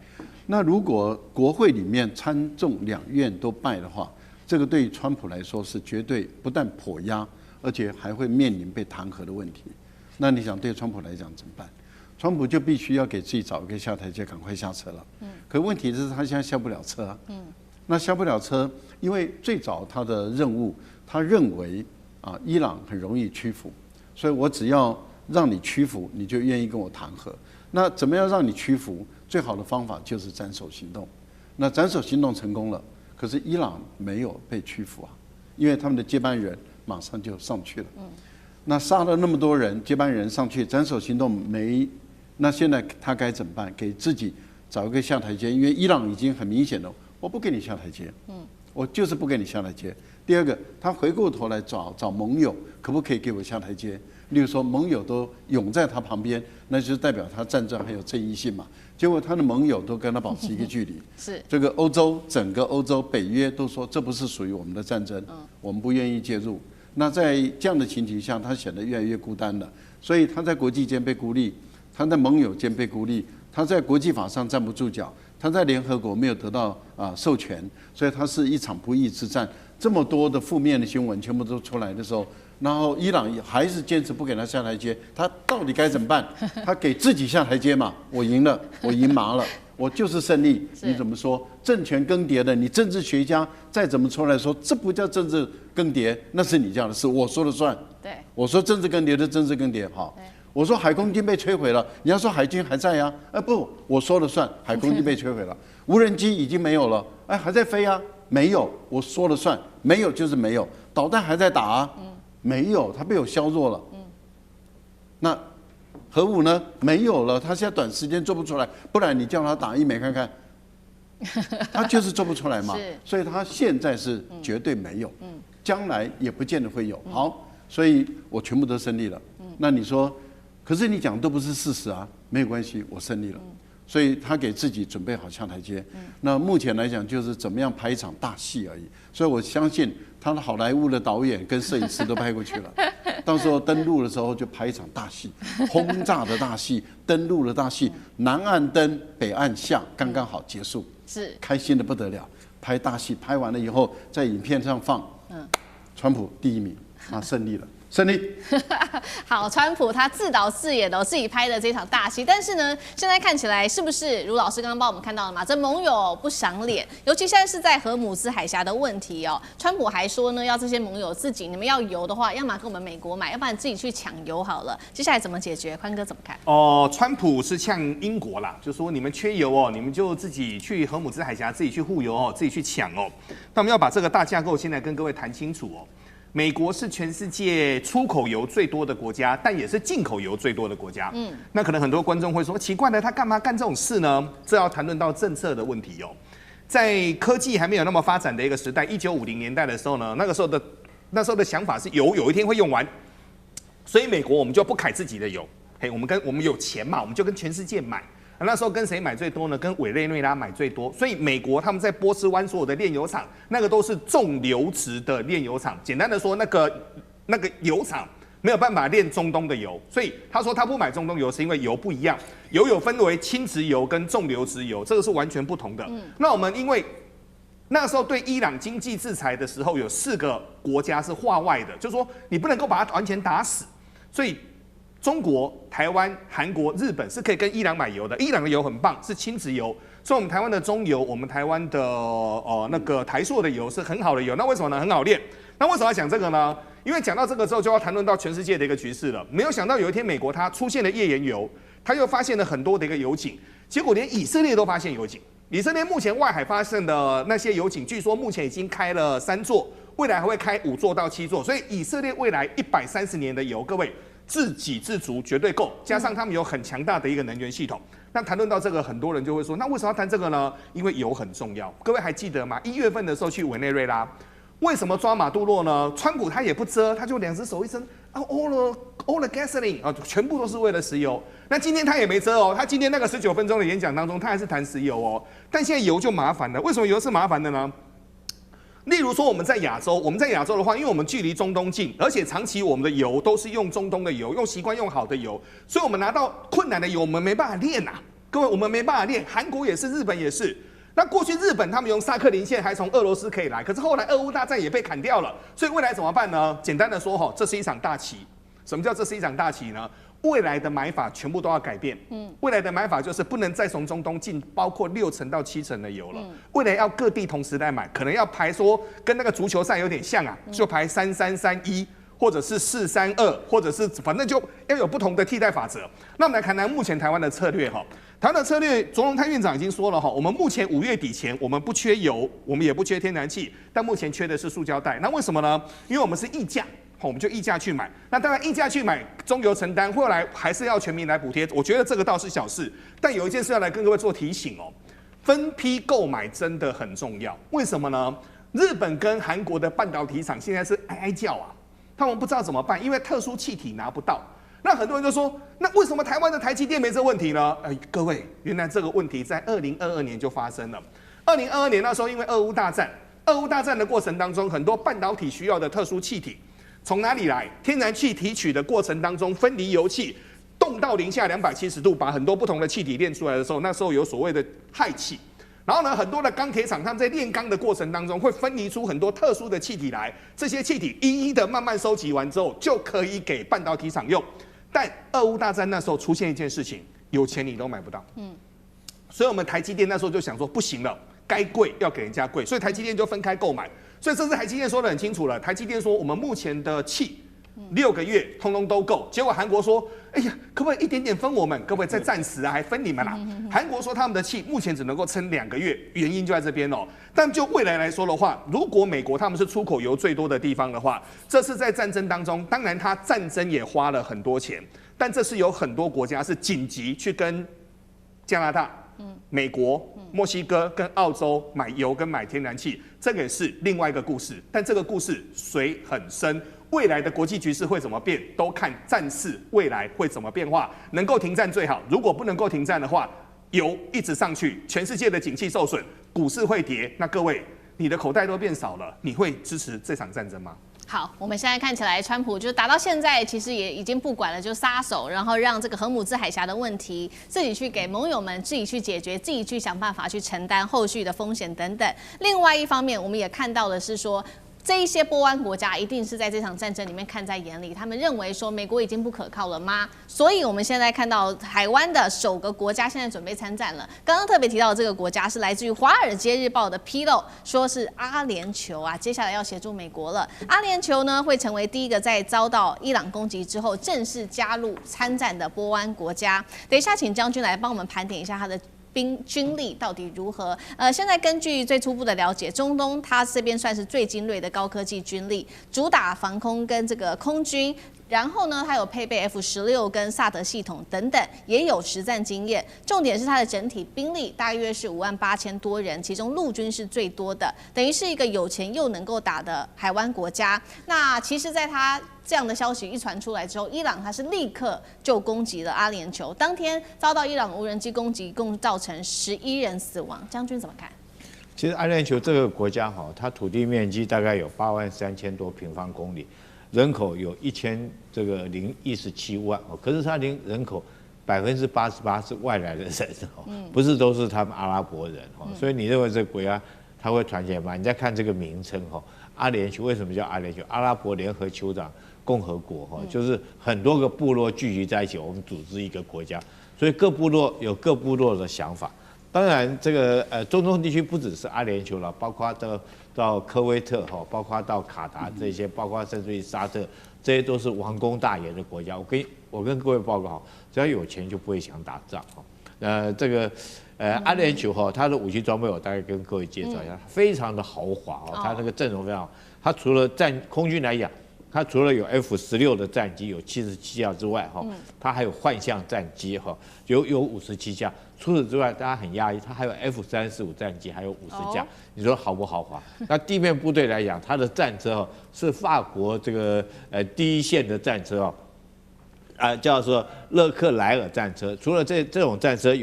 那如果国会里面参众两院都败的话，这个对川普来说是绝对不但颇压，而且还会面临被弹劾的问题。那你想对川普来讲怎么办？川普就必须要给自己找一个下台阶，赶快下车了。可问题是他现在下不了车啊。那下不了车，因为最早他的任务，他认为伊朗很容易屈服，所以我只要让你屈服，你就愿意跟我谈和。那怎么样让你屈服？最好的方法就是斩首行动。那斩首行动成功了，可是伊朗没有被屈服啊，因为他们的接班人马上就上去了。那杀了那么多人，接班人上去，斩首行动没，那现在他该怎么办？给自己找一个下台阶，因为伊朗已经很明显了，我不给你下台阶，我就是不给你下台阶。第二个，他回过头来找盟友，可不可以给我下台阶？例如说，盟友都涌在他旁边，那就是代表他战争还有正义性嘛。结果他的盟友都跟他保持一个距离，是这个欧洲，整个欧洲、北约都说这不是属于我们的战争，我们不愿意介入。那在这样的情形下，他显得越来越孤单了。所以他在国际间被孤立，他在盟友间被孤立，他在国际法上站不住脚，他在联合国没有得到授权，所以他是一场不义之战。这么多的负面的新闻全部都出来的时候，然后伊朗还是坚持不给他下台阶，他到底该怎么办？他给自己下台阶嘛？我赢了，我赢麻了，我就是胜利。你怎么说？政权更迭的，你政治学家再怎么出来说，这不叫政治更迭，那是你家的事，我说了算。对，我说政治更迭的政治更迭，好。我说海空军被摧毁了，你要说海军还在呀？不，我说了算，海空军被摧毁了，无人机已经没有了，还在飞啊？没有，我说了算，没有就是没有。导弹还在打啊？没有，它被我削弱了。那核武呢？没有了，他现在短时间做不出来，不然你叫他打1枚看看，他就是做不出来嘛。所以他现在是绝对没有，将来也不见得会有。好，所以我全部都胜利了。那你说，可是你讲的都不是事实啊，没有关系，我胜利了。所以他给自己准备好下台阶。那目前来讲，就是怎么样拍一场大戏而已。所以我相信他的好莱坞的导演跟摄影师都拍过去了，到时候登陆的时候就拍一场大戏，轰炸的大戏，登陆的大戏，南岸登，北岸下，刚刚好结束，是开心的不得了。拍大戏，拍完了以后在影片上放，川普第1名，胜利了。胜利。好，川普他自导自演的自己拍的这场大戏，但是呢，现在看起来是不是如老师刚刚帮我们看到了嘛？这盟友不赏脸，尤其现在是在荷姆兹海峡的问题哦。川普还说呢，要这些盟友自己，你们要油的话，要么跟我们美国买，要不然自己去抢油好了。接下来怎么解决？宽哥怎么看？川普是呛英国啦，就说你们缺油哦，你们就自己去荷姆兹海峡自己去护油哦，自己去抢哦。那我们要把这个大架构现在跟各位谈清楚哦。美国是全世界出口油最多的国家，但也是进口油最多的国家。那可能很多观众会说，奇怪了，他干嘛干这种事呢？这要谈论到政策的问题哦。在科技还没有那么发展的一个时代，1950年代的时候呢，那时候的想法是油有一天会用完，所以美国我们就不凯自己的油，我们有钱嘛，我们就跟全世界买。那时候跟谁买最多呢？跟委内瑞拉买最多，所以美国他们在波斯湾所有的炼油厂，那个都是重流质的炼油厂。简单的说，那个油厂没有办法炼中东的油，所以他说他不买中东油，是因为油不一样，油有分为轻质油跟重流质油，这个是完全不同的。那我们因为那时候对伊朗经济制裁的时候，有4个国家是话外的，就是说你不能够把它完全打死，所以中国、台湾、韩国、日本是可以跟伊朗买油的，伊朗的油很棒，是轻质油，所以我们台湾的中油，我们台湾的那个台塑的油是很好的油。那为什么呢？很好炼。那为什么要讲这个呢？因为讲到这个之后，就要谈论到全世界的一个局势了。没有想到有一天，美国它出现了页岩油，它又发现了很多的一个油井。结果连以色列都发现油井。以色列目前外海发现的那些油井，据说目前已经开了3座，未来还会开5座到7座，所以以色列未来130年的油，各位自给自足绝对够，加上他们有很强大的一个能源系统。那谈论到这个，很多人就会说，那为什么要谈这个呢？因为油很重要。各位还记得吗？1月份的时候去委内瑞拉，为什么抓马杜洛呢？川普他也不遮，他就2只手一伸啊 ，all the gasoline 啊，全部都是为了石油。那今天他也没遮哦，他今天那个19分钟的演讲当中，他还是谈石油哦。但现在油就麻烦了，为什么油是麻烦的呢？例如说我们在亚洲的话，因为我们距离中东近，而且长期我们的油都是用中东的油，用习惯用好的油，所以我们拿到困难的油，我们没办法炼呐。各位，我们没办法炼，韩国也是，日本也是。那过去日本他们用萨克林线还从俄罗斯可以来，可是后来俄乌大战也被砍掉了，所以未来怎么办呢？简单的说，这是一场大棋。什么叫这是一场大棋呢？未来的买法全部都要改变。未来的买法就是不能再从中东进，包括60%到70%的油了。未来要各地同时来买，可能要排说跟那个足球赛有点像啊，就排3331。或者是432，或者是反正就要有不同的替代法则。那我们来谈谈目前台湾的策略哈。台湾的策略，卓荣泰院长已经说了哈，我们目前5月底前，我们不缺油，我们也不缺天然气，但目前缺的是塑胶袋。那为什么呢？因为我们是溢价，我们就溢价去买。那当然溢价去买，中油承担，后来还是要全民来补贴。我觉得这个倒是小事，但有一件事要来跟各位做提醒哦，分批购买真的很重要。为什么呢？日本跟韩国的半导体厂现在是哀哀叫啊。他们不知道怎么办，因为特殊气体拿不到。那很多人就说，那为什么台湾的台积电没这问题呢？各位，原来这个问题在2022年就发生了。2022年那时候，因为俄乌大战的过程当中，很多半导体需要的特殊气体从哪里来？天然气提取的过程当中，分离油气，冻到零下270度，把很多不同的气体炼出来的时候，那时候有所谓的氦气。然后呢，很多的钢铁厂，他们在炼钢的过程当中，会分离出很多特殊的气体来，这些气体一一的慢慢收集完之后，就可以给半导体厂用。但俄乌大战那时候出现一件事情，有钱你都买不到。所以我们台积电那时候就想说，不行了，该贵要给人家贵，所以台积电就分开购买。所以这次台积电说得很清楚了，台积电说我们目前的气6个月通通都够，结果韩国说，哎呀，可不可以一点点分我们？可不可以再暂时啊，还分你们啦？韩国说他们的气目前只能够撑2个月，原因就在这边哦。但就未来来说的话，如果美国他们是出口油最多的地方的话，这次在战争当中，当然它战争也花了很多钱，但这是有很多国家是紧急去跟加拿大、美国、墨西哥跟澳洲买油跟买天然气，这个也是另外一个故事。但这个故事水很深。未来的国际局势会怎么变，都看战事未来会怎么变化。能够停战最好，如果不能够停战的话，油一直上去，全世界的景气受损，股市会跌。那各位，你的口袋都变少了，你会支持这场战争吗？好，我们现在看起来，川普就打到现在，其实也已经不管了，就撒手，然后让这个荷姆兹海峡的问题自己去给盟友们自己去解决，自己去想办法去承担后续的风险等等。另外一方面，我们也看到的是说，这一些波湾国家一定是在这场战争里面看在眼里，他们认为说美国已经不可靠了吗？所以我们现在看到台湾的首个国家现在准备参战了。刚刚特别提到的这个国家是来自于《华尔街日报》的披露，说是阿联酋啊，接下来要协助美国了。阿联酋呢会成为第一个在遭到伊朗攻击之后正式加入参战的波湾国家。等一下请将军来帮我们盘点一下他的军力到底如何？现在根据最初步的了解，中东它这边算是最精锐的高科技军力，主打防空跟这个空军。然后呢，它有配备 F-16跟萨德系统等等，也有实战经验。重点是它的整体兵力大约是58000多人，其中陆军是最多的，等于是一个有钱又能够打的海湾国家。那其实，在它这样的消息一传出来之后，伊朗它是立刻就攻击了阿联酋，当天遭到伊朗无人机攻击，共造成11人死亡。将军怎么看？其实阿联酋这个国家哈，它土地面积大概有83000多平方公里。人口有1017万哦，可是它人口88%是外来的人哦，不是都是他们阿拉伯人哦，所以你认为这个国家它会团结吗？你再看这个名称哈，阿联酋为什么叫阿联酋？阿拉伯联合酋长共和国哈，就是很多个部落聚集在一起，我们组织一个国家，所以各部落有各部落的想法。当然，这个中东地区不只是阿联酋了，包括到科威特哈，包括到卡达这些，包括甚至于沙特，这些都是王公大爷的国家。我跟各位报告，只要有钱就不会想打仗哈。这个阿联酋哈，它的武器装备我大概跟各位介绍一下，非常的豪华哦，它那个阵容非常好。它除了空军来讲，它除了有 F-16的战机有77架之外哈，它还有幻象战机哈，有57架。除此之外，大家很压抑，它还有 F-35战机，还有50架。你说豪不豪华？那地面部队来讲，它的战车哦是法国这个第一线的战车哦，叫做勒克莱尔战车。除了这种战车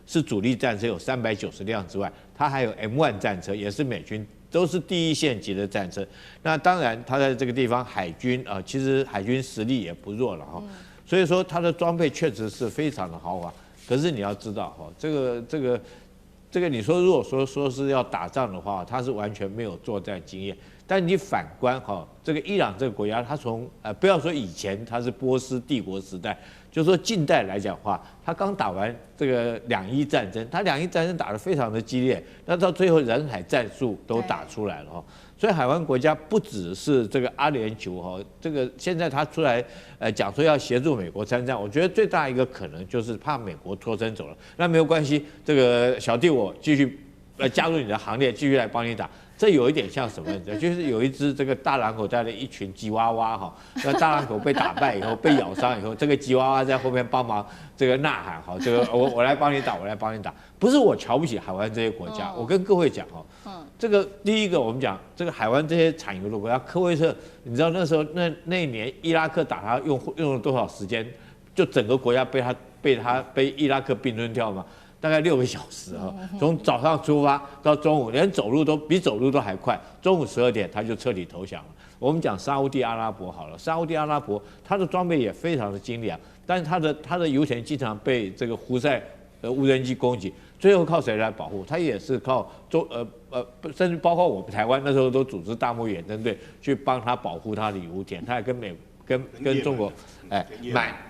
是主力战车有390辆之外，它还有 M1 战车，也是美军。都是第一线级的战车，那当然，它在这个地方海军其实海军实力也不弱了哈，所以说它的装备确实是非常的豪华。可是你要知道哈，这个你说如果说是要打仗的话，它是完全没有作战经验。但你反观哈，这个伊朗这个国家，它从不要说以前它是波斯帝国时代，就说近代来讲的话，它刚打完这个2伊战争，它2伊战争打得非常的激烈，那到最后人海战术都打出来了哈。所以海湾国家不只是这个阿联酋哈，这个现在他出来讲说要协助美国参战，我觉得最大一个可能就是怕美国脱身走了，那没有关系，这个小弟我继续加入你的行列，继续来帮你打。这有一点像什么？就是有一只这个大狼狗带了一群吉娃娃哈，那大狼狗被打败以后，被咬伤以后，这个吉娃娃在后面帮忙这个呐喊哈，这个我来帮你打，我来帮你打。不是我瞧不起海湾这些国家，我跟各位讲哈，这个第一个我们讲这个海湾这些产油的国家，科威特，你知道那时候那一年伊拉克打他用了多少时间？就整个国家被伊拉克并吞掉嘛。大概6个小时啊，从早上出发到中午，连走路都比走路都还快。中午12点他就彻底投降了。我们讲沙烏地阿拉伯好了，沙烏地阿拉伯它的装备也非常的精良，但是它的油田经常被这个胡塞无人机攻击，最后靠谁来保护？它也是靠甚至包括我们台湾那时候都组织大漠远征队去帮他保护他的油田，他还跟中国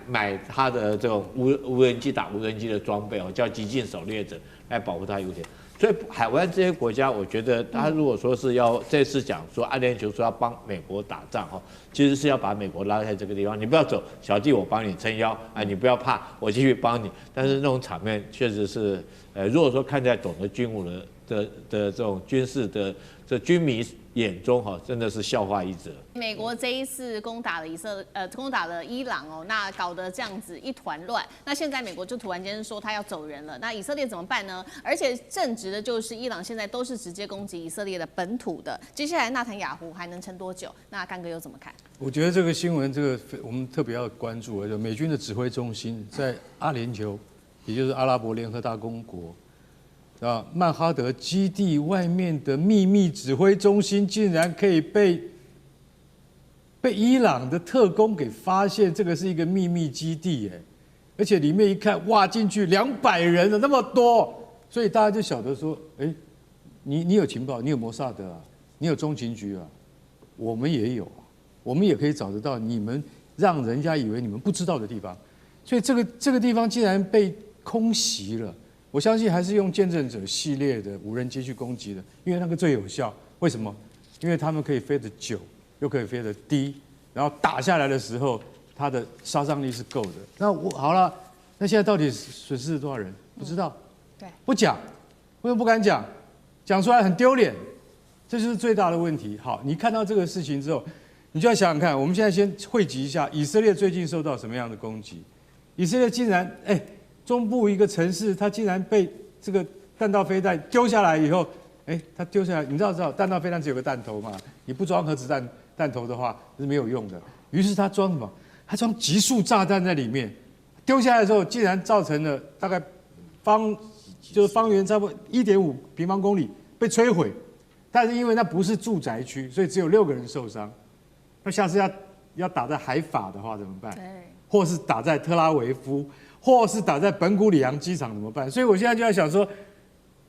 买他的这种无人机打无人机的装备哦，叫激进狩猎者来保护他油田。所以海湾这些国家，我觉得他如果说是要这次讲说阿联酋说要帮美国打仗哈，其实是要把美国拉在这个地方，你不要走，小弟我帮你撑腰，你不要怕，我继续帮你。但是那种场面确实是，如果说看在懂得军武的这种军事的这军迷眼中哈，真的是笑话一则。美国这一次攻打了伊朗哦，那搞得这样子一团乱。那现在美国就突然间说他要走人了，那以色列怎么办呢？而且正直的就是伊朗现在都是直接攻击以色列的本土的。接下来纳坦雅胡还能撑多久？那干哥又怎么看？我觉得这个新闻，我们特别要关注，就美军的指挥中心在阿联酋，也就是阿拉伯联合大公国。曼哈德基地外面的秘密指挥中心竟然可以被伊朗的特工给发现，这个是一个秘密基地哎，而且里面一看，哇，进去200人了，那么多，所以大家就晓得说，哎，你有情报，你有摩萨德啊，你有中情局啊，我们也有啊，我们也可以找得到你们让人家以为你们不知道的地方，所以这个地方竟然被空袭了。我相信还是用见证者系列的无人机去攻击的，因为那个最有效。为什么？因为他们可以飞得久，又可以飞得低，然后打下来的时候，它的杀伤力是够的。那好了，那现在到底损失了多少人？不知道，对，不讲，为什么不敢讲？讲出来很丢脸，这就是最大的问题。好，你看到这个事情之后，你就要想想看，我们现在先汇集一下以色列最近受到什么样的攻击？以色列竟然中部一个城市，它竟然被这个弹道飞弹丢下来以后，它丢下来，你知道弹道飞弹只有个弹头嘛？你不装核子弹头的话是没有用的。于是他装什么？他装集束炸弹在里面，丢下来的时候，竟然造成了大概方圆差不多1.5平方公里被摧毁。但是因为那不是住宅区，所以只有6个人受伤。那下次要打在海法的话怎么办？或是打在特拉维夫？或是打在本古里扬机场怎么办？所以我现在就在想说，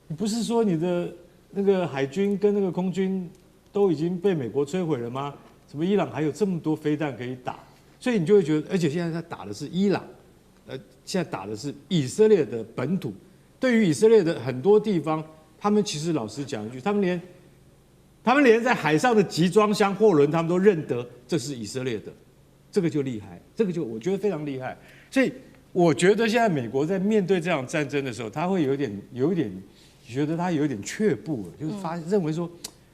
你不是说你的那个海军跟那个空军都已经被美国摧毁了吗？怎么伊朗还有这么多飞弹可以打？所以你就会觉得，而且现在他打的是伊朗，现在打的是以色列的本土。对于以色列的很多地方，他们其实老实讲一句，他们连在海上的集装箱货轮，他们都认得这是以色列的，这个就厉害，这个就我觉得非常厉害。所以我觉得现在美国在面对这场战争的时候，他会有一点觉得他有点却步了，就是认为说，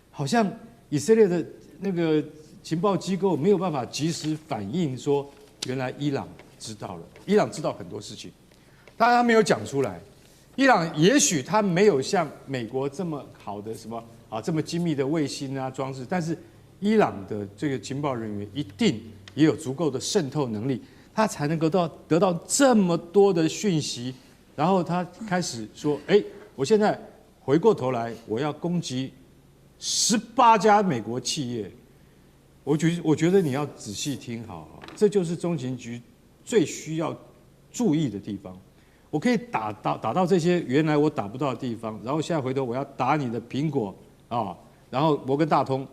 好像以色列的那个情报机构没有办法及时反应说，原来伊朗知道了，伊朗知道很多事情，当然他没有讲出来。伊朗也许他没有像美国这么好的什么这么精密的卫星啊装置，但是伊朗的这个情报人员一定也有足够的渗透能力，他才能够得到这么多的讯息，然后他开始说，我现在回过头来，我要攻击18家美国企业。我觉得你要仔细听好，这就是中情局最需要注意的地方。我可以打到这些原来我打不到的地方，然后现在回头我要打你的苹果然后摩根大通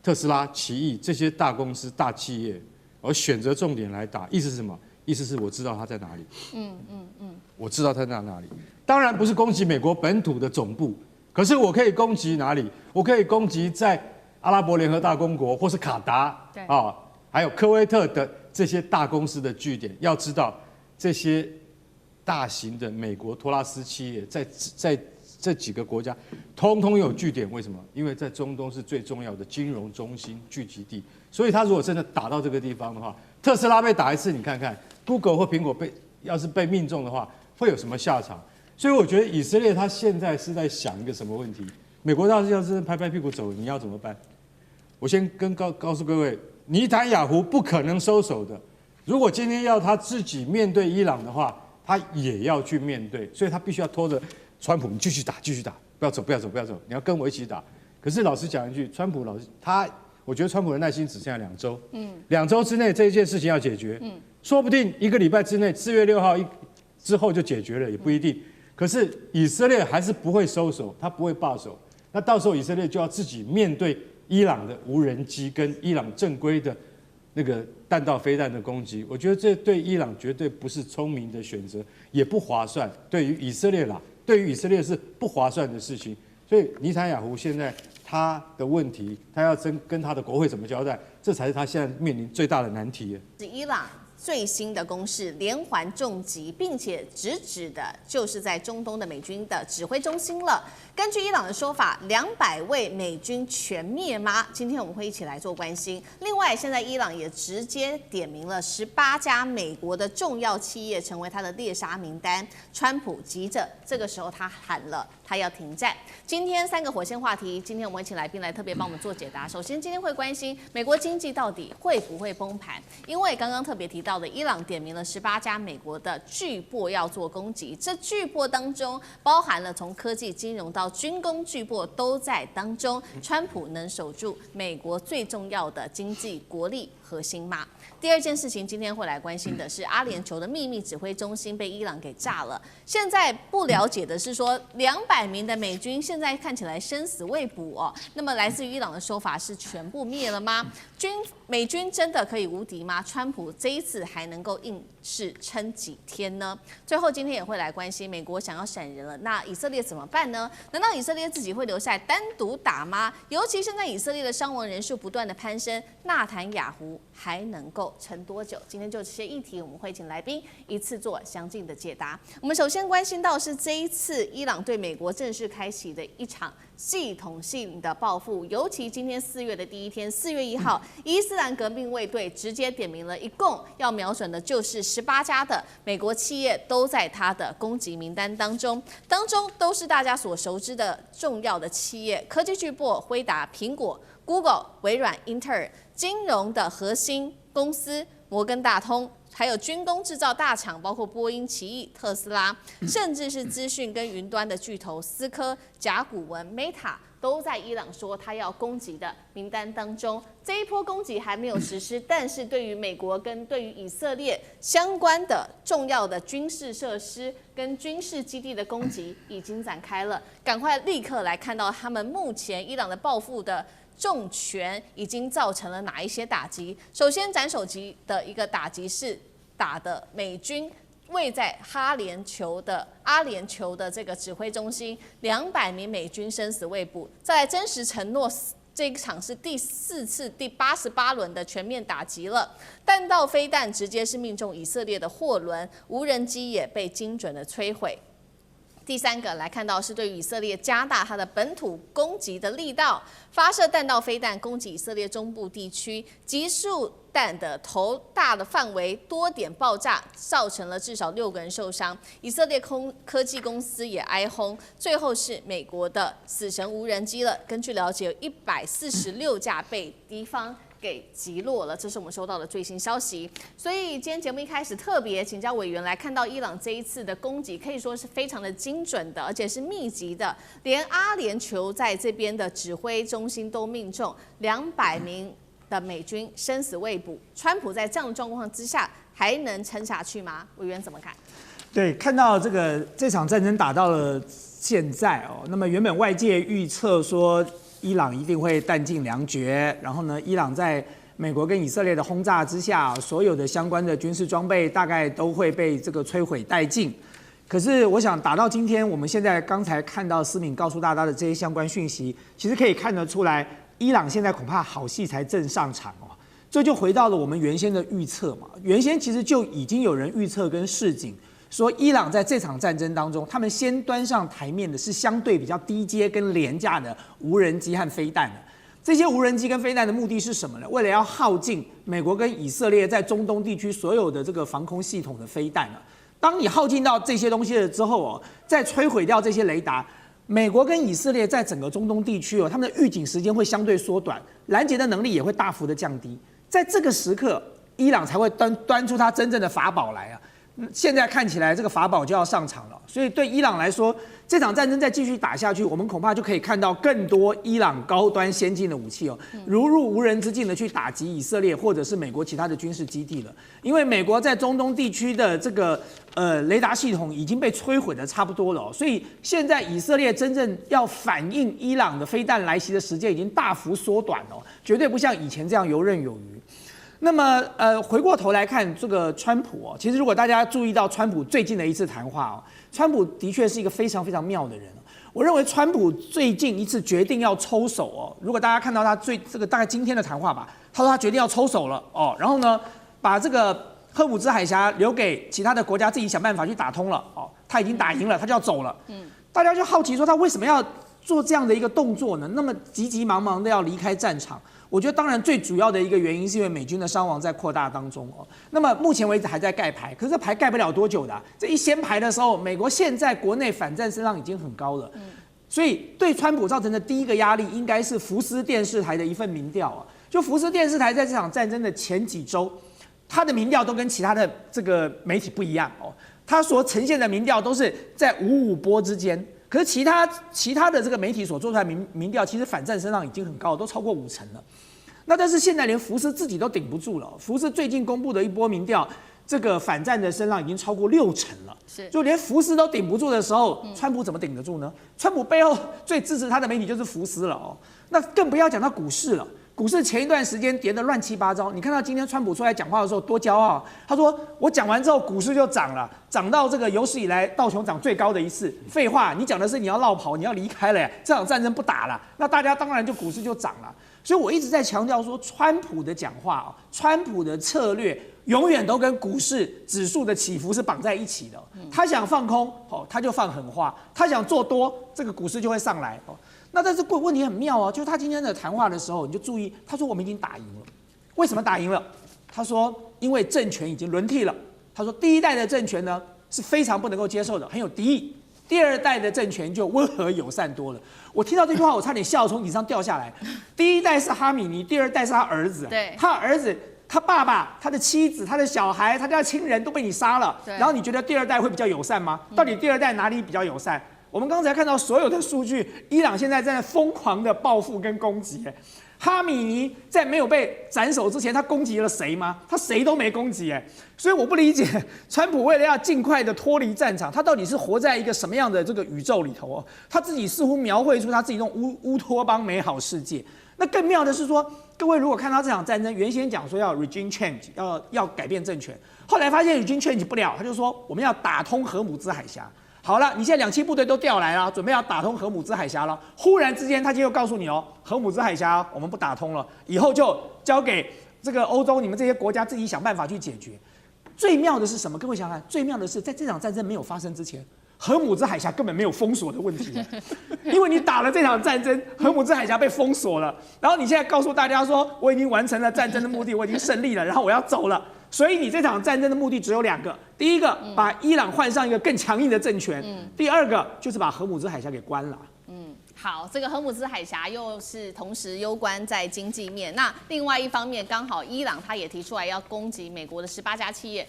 特斯拉、奇异这些大公司、大企业，我选择重点来打，意思是什么？意思是我知道它在哪里。我知道它在哪里。当然不是攻击美国本土的总部，可是我可以攻击哪里？我可以攻击在阿拉伯联合大公国或是卡达还有科威特的这些大公司的据点。要知道这些大型的美国托拉斯企业在这几个国家通通有据点。为什么？因为在中东是最重要的金融中心聚集地，所以他如果真的打到这个地方的话，特斯拉被打一次，你看看 Google 或苹果要是被命中的话，会有什么下场？所以我觉得以色列他现在是在想一个什么问题？美国要是拍拍屁股走，你要怎么办？我先告诉各位，尼坦雅胡不可能收手的。如果今天要他自己面对伊朗的话，他也要去面对，所以他必须要拖着川普，你继续打，不要走，你要跟我一起打。可是老实讲一句，川普我觉得川普的耐心只剩下2周，2周之内这一件事情要解决，说不定1个礼拜之内，4月6号之后就解决了，也不一定。可是以色列还是不会收手，他不会罢手。那到时候以色列就要自己面对伊朗的无人机跟伊朗正规的那个弹道飞弹的攻击，我觉得这对伊朗绝对不是聪明的选择，也不划算。对于以色列是不划算的事情。所以尼坦雅胡现在他的问题，他要跟他的国会怎么交代，这才是他现在面临最大的难题。是伊朗最新的攻势连环重击，并且直指的就是在中东的美军的指挥中心了。根据伊朗的说法，200位美军全灭吗？今天我们会一起来做关心。另外，现在伊朗也直接点名了18家美国的重要企业成为他的猎杀名单。川普急着，这个时候他喊了，他要停战。今天3个火线话题，今天我们会请来宾来特别帮我们做解答。首先，今天会关心美国经济到底会不会崩盘，因为刚刚特别提到的，伊朗点名了18家美国的巨擘要做攻击，这巨擘当中包含了从科技、金融到军工巨擘都在当中。川普能守住美国最重要的经济国力核心吗？第二件事情，今天会来关心的是阿联酋的秘密指挥中心被伊朗给炸了。现在不了解的是说，200名的美军现在看起来生死未卜哦。那么来自于伊朗的说法是全部灭了吗？美军真的可以无敌吗？川普这一次还能够硬是撑几天呢？最后今天也会来关心美国想要闪人了，那以色列怎么办呢？难道以色列自己会留下来单独打吗？尤其现在以色列的伤亡人数不断的攀升，纳坦雅胡还能够撑多久？今天就这些议题，我们会请来宾一次做详尽的解答。我们首先关心到是这一次伊朗对美国正式开启的一场系统性的报复，尤其今天4月的第一天，4月1号，伊斯兰革命卫队直接点名了，一共要瞄准的就是18家的美国企业都在他的攻击名单当中都是大家所熟知的重要的企业，科技巨擘辉达、苹果、Google、微软、英特尔，金融的核心公司摩根大通，还有军工制造大厂，包括波音、奇异、特斯拉，甚至是资讯跟云端的巨头思科、甲骨文、Meta， 都在伊朗说他要攻击的名单当中。这一波攻击还没有实施，但是对于美国跟对于以色列相关的重要的军事设施跟军事基地的攻击已经展开了。赶快立刻来看到他们目前伊朗的报复的重拳已经造成了哪一些打击？首先，斩首级的一个打击是打的美军位在阿联酋的这个指挥中心，200名美军生死未卜。再来，真实承诺这一场是第4次第88轮的全面打击了，弹道飞弹直接是命中以色列的货轮，无人机也被精准的摧毁。第3个来看到是对于以色列加大它的本土攻击的力道，发射弹道飞弹攻击以色列中部地区，集束弹的头大的范围多点爆炸，造成了至少6个人受伤。以色列科技公司也哀轰，最后是美国的死神无人机了。根据了解，有146架被敌方给击落了，这是我们收到的最新消息。所以今天节目一开始特别请教委员来看到伊朗这一次的攻击，可以说是非常的精准的，而且是密集的，连阿联酋在这边的指挥中心都命中200名的美军生死未卜。川普在这样的状况之下还能撑下去吗？委员怎么看？对，看到这场战争打到了现在哦，那么原本外界预测说伊朗一定会弹尽粮绝，然后呢，伊朗在美国跟以色列的轰炸之下，所有的相关的军事装备大概都会被这个摧毁殆尽。可是我想打到今天，我们现在刚才看到思敏告诉大家的这些相关讯息，其实可以看得出来，伊朗现在恐怕好戏才正上场哦。这就回到了我们原先的预测嘛，原先其实就已经有人预测跟示警，说伊朗在这场战争当中，他们先端上台面的是相对比较低阶跟廉价的无人机和飞弹的。这些无人机跟飞弹的目的是什么呢？为了要耗尽美国跟以色列在中东地区所有的这个防空系统的飞弹啊。当你耗尽到这些东西了之后哦，再摧毁掉这些雷达，美国跟以色列在整个中东地区哦，他们的预警时间会相对缩短，拦截的能力也会大幅的降低。在这个时刻，伊朗才会端出它真正的法宝来啊。现在看起来这个法宝就要上场了，所以对伊朗来说，这场战争再继续打下去，我们恐怕就可以看到更多伊朗高端先进的武器哦，如入无人之境的去打击以色列或者是美国其他的军事基地了。因为美国在中东地区的这个雷达系统已经被摧毁的差不多了哦，所以现在以色列真正要反应伊朗的飞弹来袭的时间已经大幅缩短了，绝对不像以前这样游刃有余。那么回过头来看这个川普哦，其实如果大家注意到川普最近的一次谈话哦，川普的确是一个非常非常妙的人。我认为川普最近一次决定要抽手哦，如果大家看到他大概今天的谈话吧，他说他决定要抽手了哦，然后呢把这个赫姆兹海峡留给其他的国家自己想办法去打通了哦，他已经打赢了，他就要走了。大家就好奇说他为什么要做这样的一个动作呢？那么急急忙忙的要离开战场。我觉得当然最主要的一个原因是因为美军的伤亡在扩大当中哦。那么目前为止还在盖牌，可是这牌盖不了多久的这一掀牌的时候，美国现在国内反战声浪已经很高了。所以对川普造成的第一个压力，应该是福斯电视台的一份民调啊。就福斯电视台在这场战争的前几周，它的民调都跟其他的这个媒体不一样哦。它所呈现的民调都是在5-5波之间。可是其他的这个媒体所做出来的民调，其实反战声浪已经很高，都超过50%了。那但是现在连福斯自己都顶不住了。福斯最近公布的一波民调，这个反战的声浪已经超过60%了。就连福斯都顶不住的时候，川普怎么顶得住呢？川普背后最支持他的媒体就是福斯了哦。那更不要讲到股市了。股市前一段时间跌得乱七八糟，你看到今天川普出来讲话的时候多骄傲，他说我讲完之后股市就涨了，涨到这个有史以来道琼涨最高的一次。废话，你讲的是你要落跑，你要离开了，这场战争不打了，那大家当然就股市就涨了。所以我一直在强调说，川普的讲话，川普的策略永远都跟股市指数的起伏是绑在一起的。他想放空，他就放狠话；他想做多，这个股市就会上来。那但是问题很妙啊，就是他今天的谈话的时候，你就注意，他说我们已经打赢了。为什么打赢了？他说因为政权已经轮替了。他说第一代的政权呢是非常不能够接受的，很有敌意。第二代的政权就温和友善多了。我听到这句话，我差点笑从椅子上掉下来。第一代是哈米尼，第二代是他儿子。对，他儿子、他爸爸、他的妻子、他的小孩、他家的亲人都被你杀了。然后你觉得第二代会比较友善吗？到底第二代哪里比较友善？我们刚才看到所有的数据，伊朗现在在疯狂的报复跟攻击。哈米尼在没有被斩首之前，他攻击了谁吗？他谁都没攻击。所以我不理解，川普为了要尽快的脱离战场，他到底是活在一个什么样的这个宇宙里头哦？他自己似乎描绘出他自己那种乌托邦美好世界。那更妙的是说，各位如果看到这场战争，原先讲说要 regime change， 要改变政权，后来发现 regime change 不了，他就说我们要打通荷姆兹海峡。好了，你现在2栖部队都调来了，准备要打通荷姆兹海峡了。忽然之间，他就又告诉你哦，荷姆兹海峡我们不打通了，以后就交给这个欧洲你们这些国家自己想办法去解决。最妙的是什么？各位想想看，最妙的是在这场战争没有发生之前，荷姆兹海峡根本没有封锁的问题，因为你打了这场战争，荷姆兹海峡被封锁了，然后你现在告诉大家说，我已经完成了战争的目的，我已经胜利了，然后我要走了。所以你这场战争的目的只有2个，第一个把伊朗换上一个更强硬的政权，第二个就是把荷姆兹海峡给关了。好，这个荷姆兹海峡又是同时攸关在经济面，那另外一方面，刚好伊朗他也提出来要攻击美国的18家企业。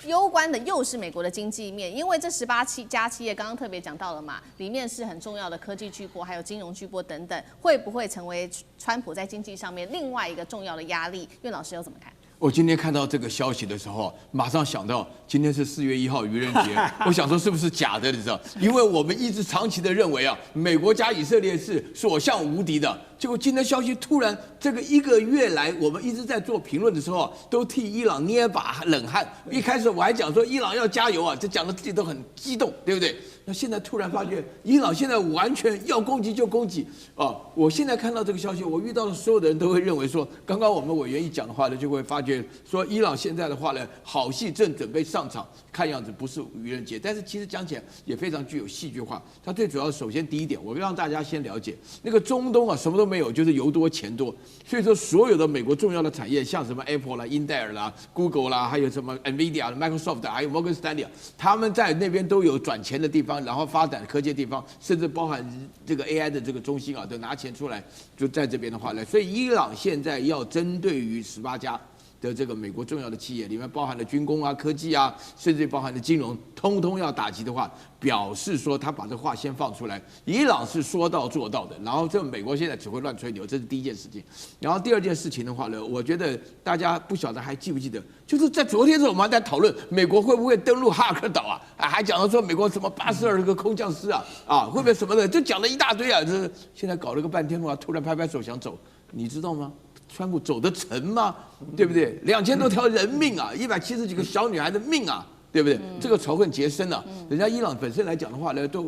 攸关的又是美国的经济面，因为这18家企业刚刚特别讲到了嘛，里面是很重要的科技巨擘，还有金融巨擘等等，会不会成为川普在经济上面另外一个重要的压力？苑老师又怎么看？我今天看到这个消息的时候，马上想到今天是4月1号愚人节，我想说是不是假的，你知道？因为我们一直长期的认为啊，美国加以色列是所向无敌的，结果今天消息突然这个1个月来，我们一直在做评论的时候，都替伊朗捏把冷汗。一开始我还讲说伊朗要加油啊，这讲的自己都很激动，对不对？那现在突然发觉，伊朗现在完全要攻击就攻击啊！我现在看到这个消息，我遇到的所有的人都会认为说，刚刚我们委员一讲的话呢，就会发觉说，伊朗现在的话呢，好戏正准备上场，看样子不是愚人节，但是其实讲起来也非常具有戏剧化。它最主要，首先第一点，我让大家先了解，那个中东啊，什么都没有，就是油多钱多，所以说所有的美国重要的产业，像什么 Apple 啦、英特尔啦、Google 啦，还有什么 Nvidia、Microsoft， 还有 Morgan Stanley， 他们在那边都有转钱的地方。然后发展科技的地方，甚至包含这个 AI 的这个中心啊，都拿钱出来，就在这边的话呢，所以伊朗现在要针对于18家的这个美国重要的企业，里面包含了军工啊、科技啊，甚至包含了金融，通通要打击的话，表示说他把这话先放出来，伊朗是说到做到的。然后这美国现在只会乱吹牛，这是第一件事情。然后第二件事情的话呢，我觉得大家不晓得还记不记得，就是在昨天的时候我们还在讨论美国会不会登陆哈尔克岛啊，还讲到说美国什么82个空降师啊，会不会什么的，就讲了一大堆啊。这现在搞了个半天的话，突然拍拍手想走，你知道吗？川普走得成吗？对不对？2000多条人命啊，170几个小女孩的命啊，对不对？这个仇恨结深了。人家伊朗本身来讲的话呢，都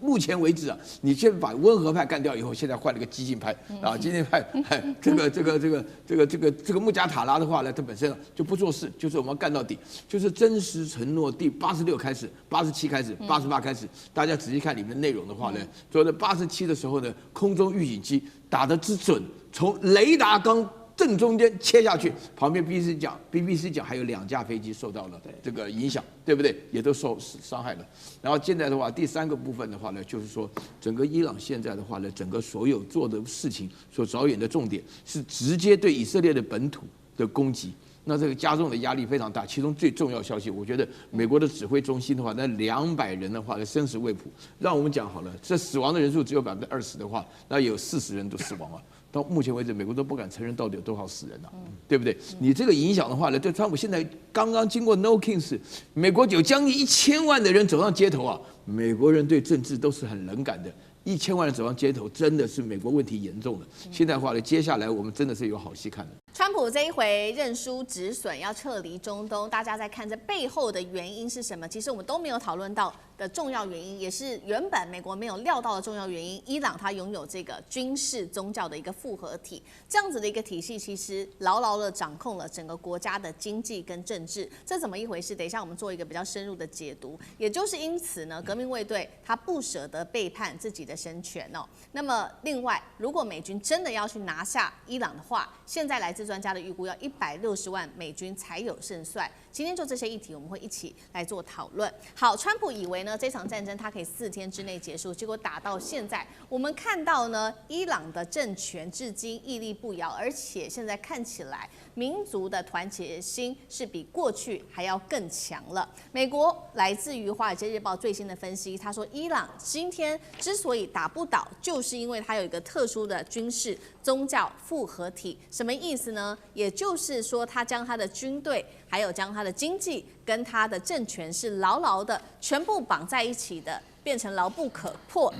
目前为止啊，你先把温和派干掉以后，现在换了个激进派啊，激进派，这个穆加塔拉的话呢，他本身就不做事，就是我们要干到底，就是真实承诺第86开始、87开始、88开始，大家仔细看里面内容的话呢，说的87的时候呢，空中预警机打得之准，从雷达缸正中间切下去，旁边 BBC 讲还有2架飞机受到了这个影响，对不对？也都受伤害了。然后现在的话，第3个部分的话呢，就是说整个伊朗现在的话呢，整个所有做的事情所着眼的重点是直接对以色列的本土的攻击。那这个加重的压力非常大，其中最重要消息，我觉得美国的指挥中心的话，那200人的话，生死未卜。让我们讲好了，这死亡的人数只有20%的话，那有40人都死亡了。到目前为止，美国都不敢承认到底有多少死人对不对？你这个影响的话呢，对川普现在刚刚经过 No Kings， 美国有将近1000万的人走上街头啊，美国人对政治都是很冷感的。1000万人走上街头，真的是美国问题严重了。现在的话呢，接下来我们真的是有好戏看的。川普这一回认输止损，要撤离中东，大家在看这背后的原因是什么？其实我们都没有讨论到的重要原因，也是原本美国没有料到的重要原因。伊朗它拥有这个军事宗教的一个复合体，这样子的一个体系，其实牢牢的掌控了整个国家的经济跟政治。这怎么一回事？等一下我们做一个比较深入的解读。也就是因此呢，革命卫队他不舍得背叛自己的神权哦。那么另外，如果美军真的要去拿下伊朗的话，现在来自专家的预估要160万美军才有胜算。今天就这些议题，我们会一起来做讨论。好，川普以为呢这场战争他可以4天之内结束，结果打到现在，我们看到呢伊朗的政权至今屹立不摇，而且现在看起来民族的团结心是比过去还要更强了。美国来自于《华尔街日报》最新的分析，他说伊朗今天之所以打不倒，就是因为它有一个特殊的军事宗教复合体。什么意思呢？也就是说，他将他的军队，还有将他的经济跟他的政权是牢牢的全部绑在一起的，变成牢不可破。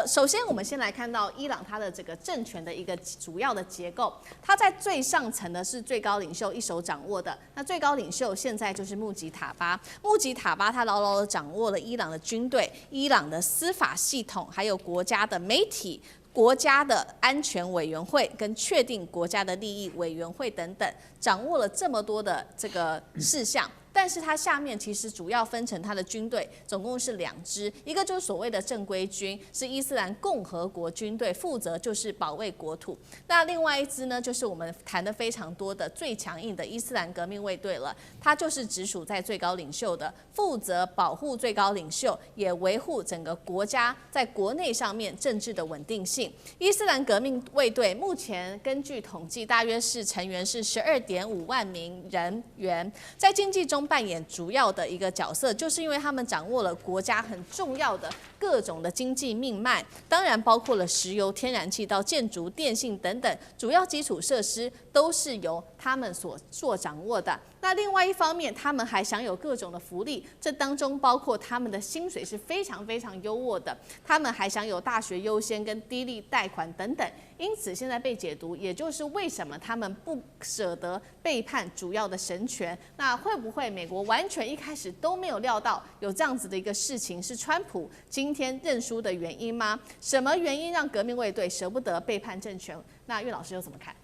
首先我们先来看到伊朗它的这个政权的一个主要的结构，它在最上层的是最高领袖一手掌握的，那最高领袖现在就是穆吉塔巴，穆吉塔巴他牢牢的掌握了伊朗的军队、伊朗的司法系统，还有国家的媒体。国家的安全委员会跟确定国家的利益委员会等等，掌握了这么多的这个事项。但是它下面其实主要分成它的军队，总共是2支，一个就是所谓的正规军，是伊斯兰共和国军队，负责就是保卫国土。那另外一支呢，就是我们谈的非常多的最强硬的伊斯兰革命卫队了，它就是直属在最高领袖的，负责保护最高领袖，也维护整个国家在国内上面政治的稳定性。伊斯兰革命卫队目前根据统计，大约是成员是12.5万名人员，在经济中扮演主要的一个角色，就是因为他们掌握了国家很重要的各种的经济命脉，当然包括了石油、天然气到建筑、电信等等主要基础设施，都是由他们所掌握的。那另外一方面，他们还享有各种的福利，这当中包括他们的薪水是非常非常优渥的，他们还享有大学优先跟低利贷款等等。因此现在被解读，也就是为什么他们不舍得背叛主要的神权。那会不会美国完全一开始都没有料到有这样子的一个事情，是川普今天认输的原因吗？什么原因让革命卫队舍不得背叛政权？那岳老师又怎么看？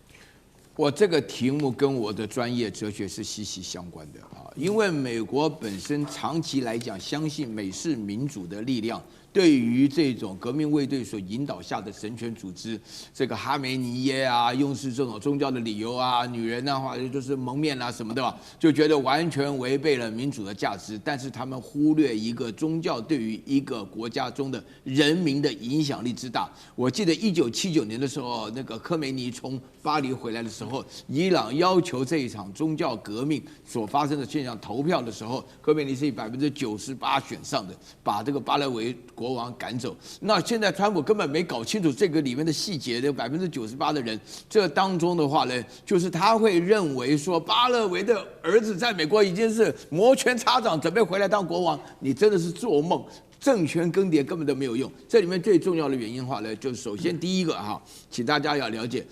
我这个题目跟我的专业哲学是息息相关的啊，因为美国本身长期来讲相信美式民主的力量。对于这种革命卫队所引导下的神权组织，这个哈梅尼耶啊，用是这种宗教的理由啊，女人的话就是蒙面啊什么的吧，就觉得完全违背了民主的价值。但是他们忽略一个宗教对于一个国家中的人民的影响力之大。我记得1979年的时候，那个科梅尼从巴黎回来的时候，伊朗要求这一场宗教革命所发生的现象投票的时候，科梅尼是以98%选上的，把这个巴勒维国王赶走。那现在川普根本没搞清楚这个里面的细节的98%的人，这当中的话呢，就是他会认为说巴勒维的儿子在美国已经是摩拳擦掌，准备回来当国王，你真的是做梦。政权更迭根本都没有用。这里面最重要的原因的话呢，就是首先第一个哈，请大家要了解。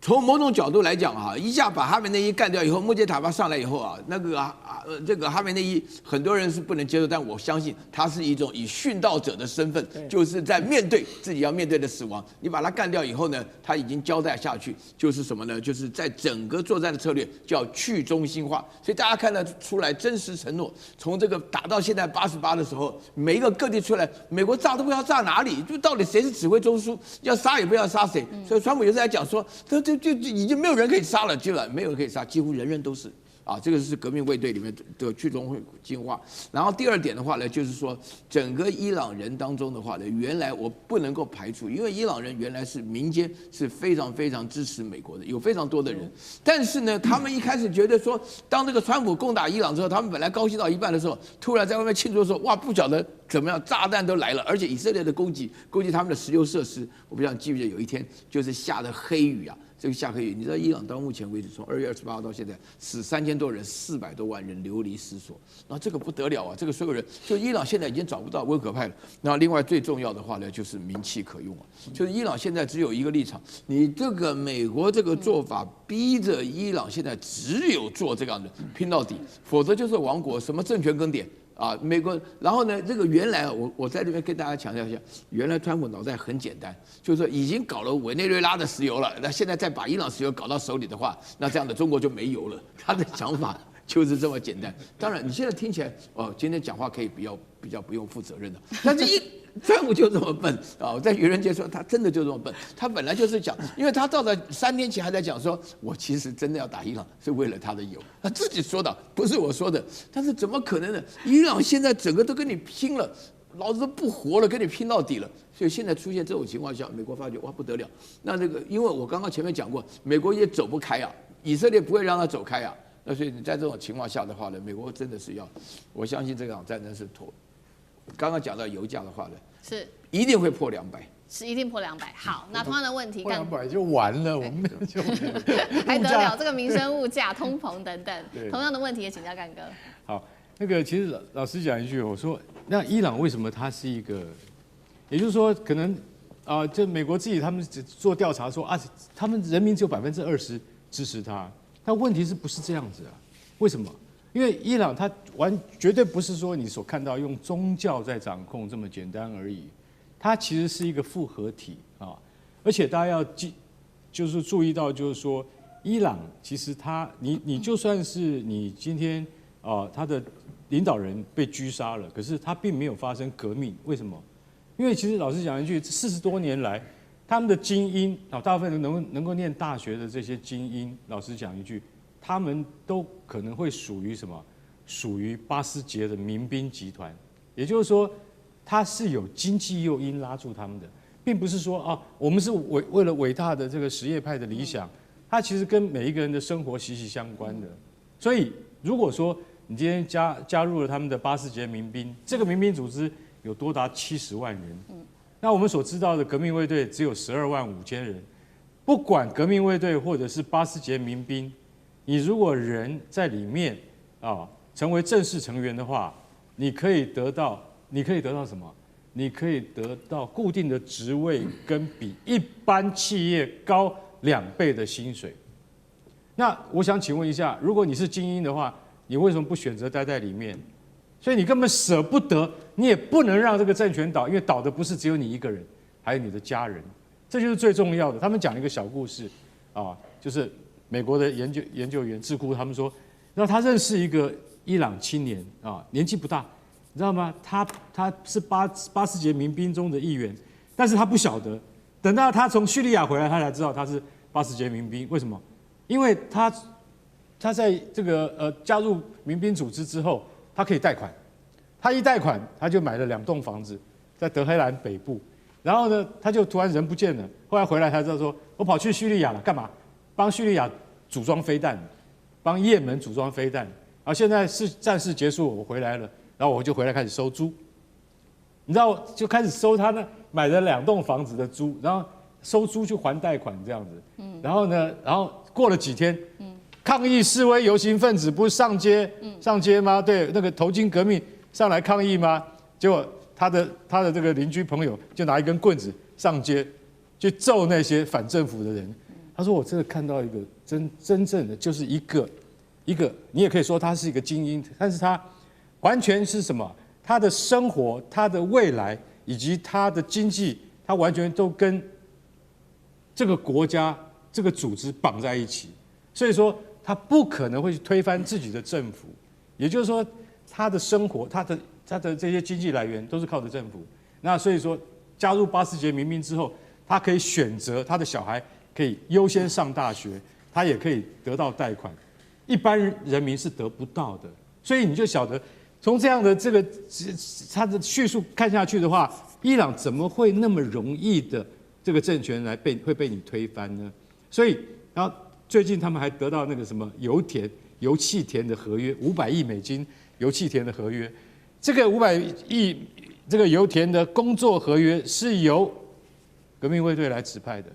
从某种角度来讲哈，一下把哈梅内伊干掉以后，穆杰塔巴上来以后啊，这个哈梅内伊很多人是不能接受，但我相信他是一种以殉道者的身份，就是在面对自己要面对的死亡。你把他干掉以后呢，他已经交代下去，就是什么呢？就是在整个作战的策略叫去中心化。所以大家看得出来真实承诺，从这个打到现在88的时候，每一个各地出来，美国炸都不知道炸哪里，就到底谁是指挥中枢，要杀也不要杀谁。所以川普有时在讲说，就已经没有人可以杀了，基本上没有人可以杀，几乎人人都是啊。这个是革命卫队里面的去中心化。然后第二点的话呢，就是说整个伊朗人当中的话呢，原来我不能够排除，因为伊朗人原来是民间是非常非常支持美国的，有非常多的人。但是呢，他们一开始觉得说，当这个川普攻打伊朗之后，他们本来高兴到一半的时候，突然在外面庆祝说，哇，不晓得怎么样，炸弹都来了，而且以色列的攻击他们的石油设施，我不知道你记不记得有一天就是下的黑雨啊。这个下黑雨，你知道伊朗到目前为止，从2月28号到现在死3000多人，400多万人流离失所。然后这个不得了啊！这个所有人，就伊朗现在已经找不到温和派了。然后另外最重要的话呢，就是名气可用啊，就是伊朗现在只有一个立场，你这个美国这个做法，逼着伊朗现在只有做这样的拼到底，否则就是亡国，什么政权更迭。啊，美国，然后呢，这个原来我在这边跟大家强调一下，原来川普脑袋很简单，就是说已经搞了委内瑞拉的石油了，那现在再把伊朗石油搞到手里的话，那这样的中国就没油了。他的想法就是这么简单。当然，你现在听起来哦，今天讲话可以比较不用负责任的，但是川普就这么笨啊！我在愚人节说他真的就这么笨，他本来就是讲，因为他到了3天前还在讲说，我其实真的要打伊朗是为了他的油，他自己说的，不是我说的。但是怎么可能呢？伊朗现在整个都跟你拼了，老子都不活了，跟你拼到底了。所以现在出现这种情况下，美国发觉哇不得了。那这个，因为我刚刚前面讲过，美国也走不开啊，以色列不会让他走开啊。那所以你在这种情况下的话呢，美国真的是要，我相信这场战争是妥。刚刚讲到油价的话呢，是一定会破200，是一定破200。好，那同样的问题，破200就完了，我们就还得了这个民生物价、通膨等等，同样的问题也请教干哥。好，那个其实老实讲一句，我说那伊朗为什么它是一个也就是说，可能就美国自己他们做调查说啊，他们人民只有20%支持他。但问题是不是这样子啊？为什么？因为伊朗它绝对不是说你所看到用宗教在掌控这么简单而已，它其实是一个复合体啊。而且大家要就是注意到，就是说伊朗其实你就算是你今天他的领导人被狙杀了，可是他并没有发生革命，为什么？因为其实老实讲一句，40多年来，他们的精英大部分能够念大学的这些精英，老实讲一句，他们都可能会属于什么？属于巴斯捷的民兵集团，也就是说，他是有经济诱因拉住他们的，并不是说我们是为了伟大的这个什叶派的理想，它其实跟每一个人的生活息息相关的。所以，如果说你今天加入了他们的巴斯捷民兵，这个民兵组织有多达70万人，那我们所知道的革命卫队只有12万5千人。不管革命卫队或者是巴斯捷民兵，你如果人在里面成为正式成员的话，你可以得到什么？你可以得到固定的职位跟比一般企业高2倍的薪水。那我想请问一下，如果你是精英的话，你为什么不选择待在里面？所以你根本舍不得，你也不能让这个政权倒，因为倒的不是只有你一个人，还有你的家人，这就是最重要的。他们讲了一个小故事就是美国的研究员智库，他们说，然后他认识一个伊朗青年年纪不大，你知道吗？他是巴斯捷民兵中的一员，但是他不晓得，等到他从叙利亚回来，他才知道他是巴斯捷民兵。为什么？因为他在这个加入民兵组织之后，他可以贷款，他一贷款，他就买了2栋房子，在德黑兰北部。然后呢，他就突然人不见了，后来回来才知道说，我跑去叙利亚了，干嘛？帮叙利亚组装飞弹，帮也门组装飞弹。然后现在是战事结束，我回来了，然后我就回来开始收租。你知道，就开始收他买了2栋房子的租，然后收租去还贷款这样子。然后呢，过了几天，抗议示威游行分子不是上街吗？对，那个头巾革命上来抗议吗？结果他的这个邻居朋友就拿一根棍子上街去揍那些反政府的人。他说：“我真的看到一个真正的就是一个，你也可以说他是一个精英，但是他完全是什么？他的生活、他的未来以及他的经济，他完全都跟这个国家、这个组织绑在一起。所以说，他不可能会去推翻自己的政府。也就是说，他的生活、他的这些经济来源都是靠着政府。那所以说，加入巴斯捷民兵之后，他可以选择他的小孩可以优先上大学，他也可以得到贷款，一般人民是得不到的。所以你就晓得，从这样的这个他的叙述看下去的话，伊朗怎么会那么容易的这个政权会被你推翻呢？所以，然后最近他们还得到那个什么油气田的合约，500亿美金油气田的合约，这个500亿这个油田的工作合约是由革命卫队来指派的。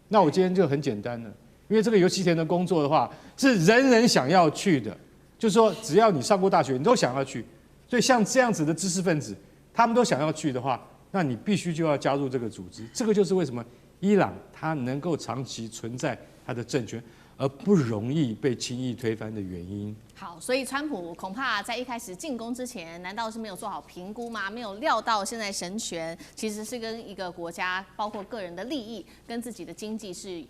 那我今天就很简单了，因为这个油气田的工作的话，是人人想要去的，就是说只要你上过大学，你都想要去。所以像这样子的知识分子，他们都想要去的话，那你必须就要加入这个组织。这个就是为什么伊朗它能够长期存在它的政权，而不容易被轻易推翻的原因。好，所以川普恐怕在一开始进攻之前，难道是没有做好评估吗？没有料到现在神权其实是跟一个国家，包括个人的利益跟自己的经济是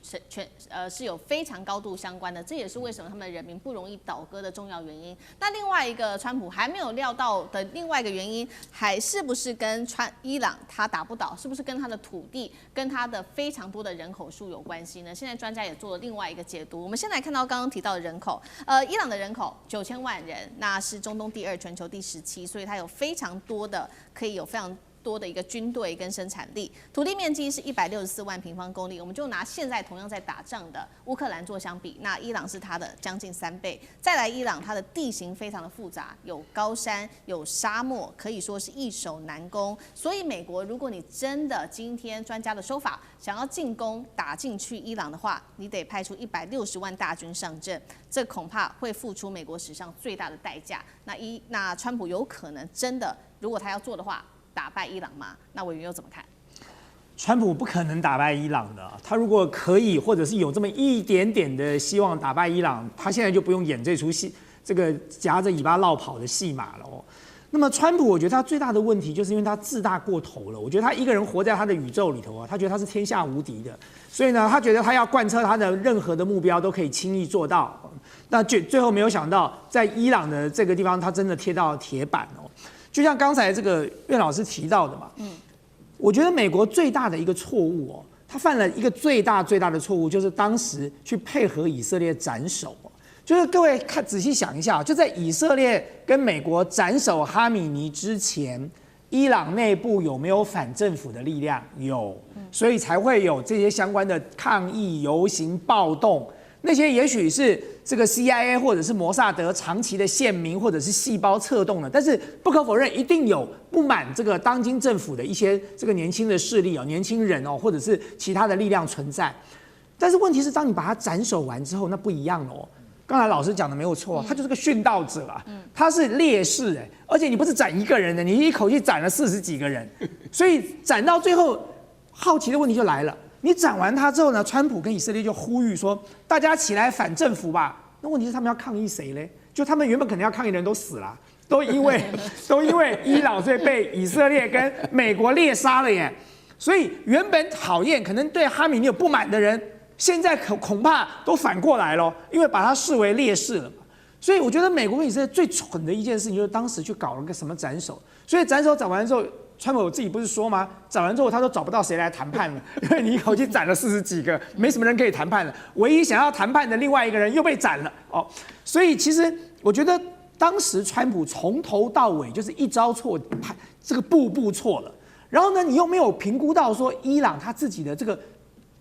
有非常高度相关的。这也是为什么他们的人民不容易倒戈的重要原因。那另外一个川普还没有料到的另外一个原因，还是不是跟伊朗他打不倒，是不是跟他的土地、跟他的非常多的人口数有关系呢？现在专家也做了另外一个解读。我们先来看到刚刚提到的人口，伊朗的人口9000万人，那是中东第2，全球第17，所以它有非常多的可以有非常多的一个军队跟生产力。土地面积是164万平方公里，我们就拿现在同样在打仗的乌克兰做相比，那伊朗是它的将近3倍。再来，伊朗它的地形非常的复杂，有高山，有沙漠，可以说是易守难攻。所以美国，如果你真的今天专家的说法想要进攻打进去伊朗的话，你得派出160万大军上阵，这恐怕会付出美国史上最大的代价。那川普有可能真的，如果他要做的话，打败伊朗吗？那委员又怎么看？川普不可能打败伊朗的。他如果可以，或者是有这么一点点的希望打败伊朗，他现在就不用演这出戏，这个夹着尾巴绕跑的戏码了哦。那么川普，我觉得他最大的问题就是因为他自大过头了。我觉得他一个人活在他的宇宙里头啊，他觉得他是天下无敌的，所以呢，他觉得他要贯彻他的任何的目标都可以轻易做到。那最后没有想到，在伊朗的这个地方，他真的贴到铁板哦。就像刚才这个苑老师提到的嘛，我觉得美国最大的一个错误哦，他犯了一个最大的错误，就是当时去配合以色列斩首。就是各位仔细想一下，就在以色列跟美国斩首哈米尼之前，伊朗内部有没有反政府的力量？有，所以才会有这些相关的抗议、游行、暴动。那些也许是这个 CIA 或者是摩萨德长期的线民或者是细胞策动的，但是不可否认，一定有不满这个当今政府的一些这个年轻的势力哦、年轻人哦，或者是其他的力量存在。但是问题是，当你把它斩首完之后，那不一样了哦。刚才老师讲的没有错，他就是个殉道者啊，他是烈士而且你不是斩一个人的，你一口气斩了40几个人，所以斩到最后，好奇的问题就来了，你斩完他之后呢，川普跟以色列就呼吁说，大家起来反政府吧。那问题是他们要抗议谁嘞？就他们原本可能要抗议的人都死了，都因为伊朗所以被以色列跟美国猎杀了耶。所以原本讨厌可能对哈米尼有不满的人，现在恐怕都反过来了，因为把他视为烈士了嘛。所以我觉得美国跟以色列最蠢的一件事情，就是当时去搞了个什么斩首。所以斩首斩完之后，川普自己不是说吗？斩完之后他都找不到谁来谈判了，因为你一口气斩了40几个，没什么人可以谈判了。唯一想要谈判的另外一个人又被斩了哦。所以其实我觉得当时川普从头到尾就是一招错，这个步步错了。然后呢，你又没有评估到说伊朗他自己的这个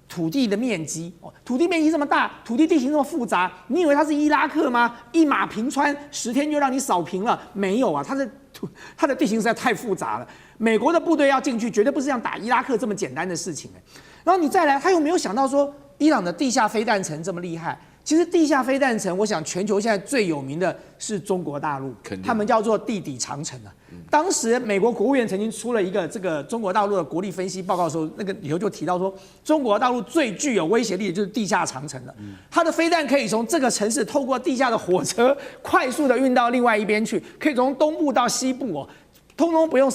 土地的面积哦，土地面积这么大，土地地形这么复杂，你以为它是伊拉克吗？一马平川，10天就让你扫平了？没有啊，它的地形实在太复杂了。美国的部队要进去，绝对不是像打伊拉克这么简单的事情然后你再来，他有没有想到说伊朗的地下飞弹城这么厉害？其实地下飞弹城，我想全球现在最有名的是中国大陆，他们叫做地底长城啊。当时美国国务院曾经出了一个这个中国大陆的国力分析报告的时候，那个里头就提到说，中国大陆最具有威胁力的就是地下长城了。它的飞弹可以从这个城市透过地下的火车快速的运到另外一边去，可以从东部到西部哦，通通不用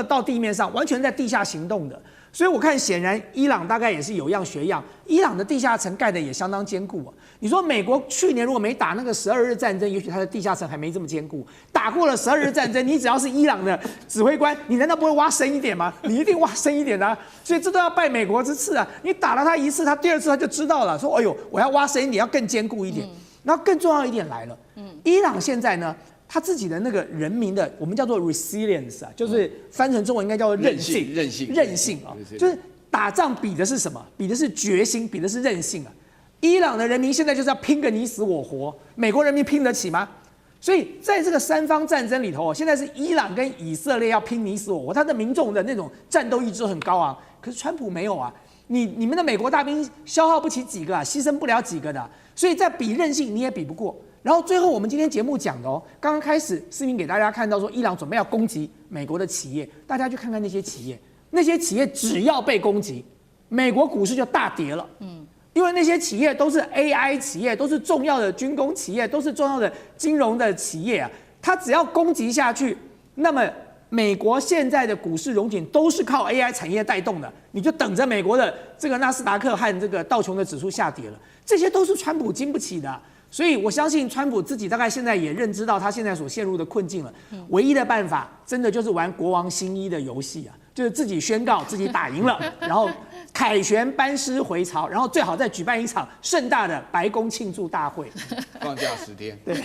到地面上，完全在地下行动的。所以我看，显然伊朗大概也是有样学样，伊朗的地下城盖的也相当坚固啊。你说美国去年如果没打那个12日战争，也许它的地下城还没这么坚固。打过了12日战争，你只要是伊朗的指挥官，你难道不会挖深一点吗？你一定挖深一点的所以这都要拜美国之赐啊！你打了他一次，他第2次他就知道了，说哎呦，我要挖深一点，要更坚固一点。然后更重要一点来了，伊朗现在呢？他自己的那个人民的，我们叫做 resilience 啊，就是翻成中文应该叫做韧性啊，就是打仗比的是什么？比的是决心，比的是韧性啊。伊朗的人民现在就是要拼个你死我活，美国人民拼得起吗？所以在这个3方战争里头，现在是伊朗跟以色列要拼你死我活，他的民众的那种战斗意志很高昂，可是川普没有啊。你们的美国大兵消耗不起几个啊，牺牲不了几个的，所以在比韧性你也比不过。然后最后我们今天节目讲的刚刚开始思明给大家看到说伊朗准备要攻击美国的企业，大家去看看那些企业只要被攻击，美国股市就大跌了。因为那些企业都是 AI 企业，都是重要的军工企业，都是重要的金融的企业啊，它只要攻击下去，那么美国现在的股市荣景都是靠 AI 产业带动的，你就等着美国的这个纳斯达克和这个道琼的指数下跌了，这些都是川普经不起的。所以我相信川普自己大概现在也认知到他现在所陷入的困境了，唯一的办法真的就是玩国王新衣的游戏啊，就是自己宣告自己打赢了，然后凯旋班师回朝，然后最好再举办一场盛大的白宫庆祝大会，放假10天。对。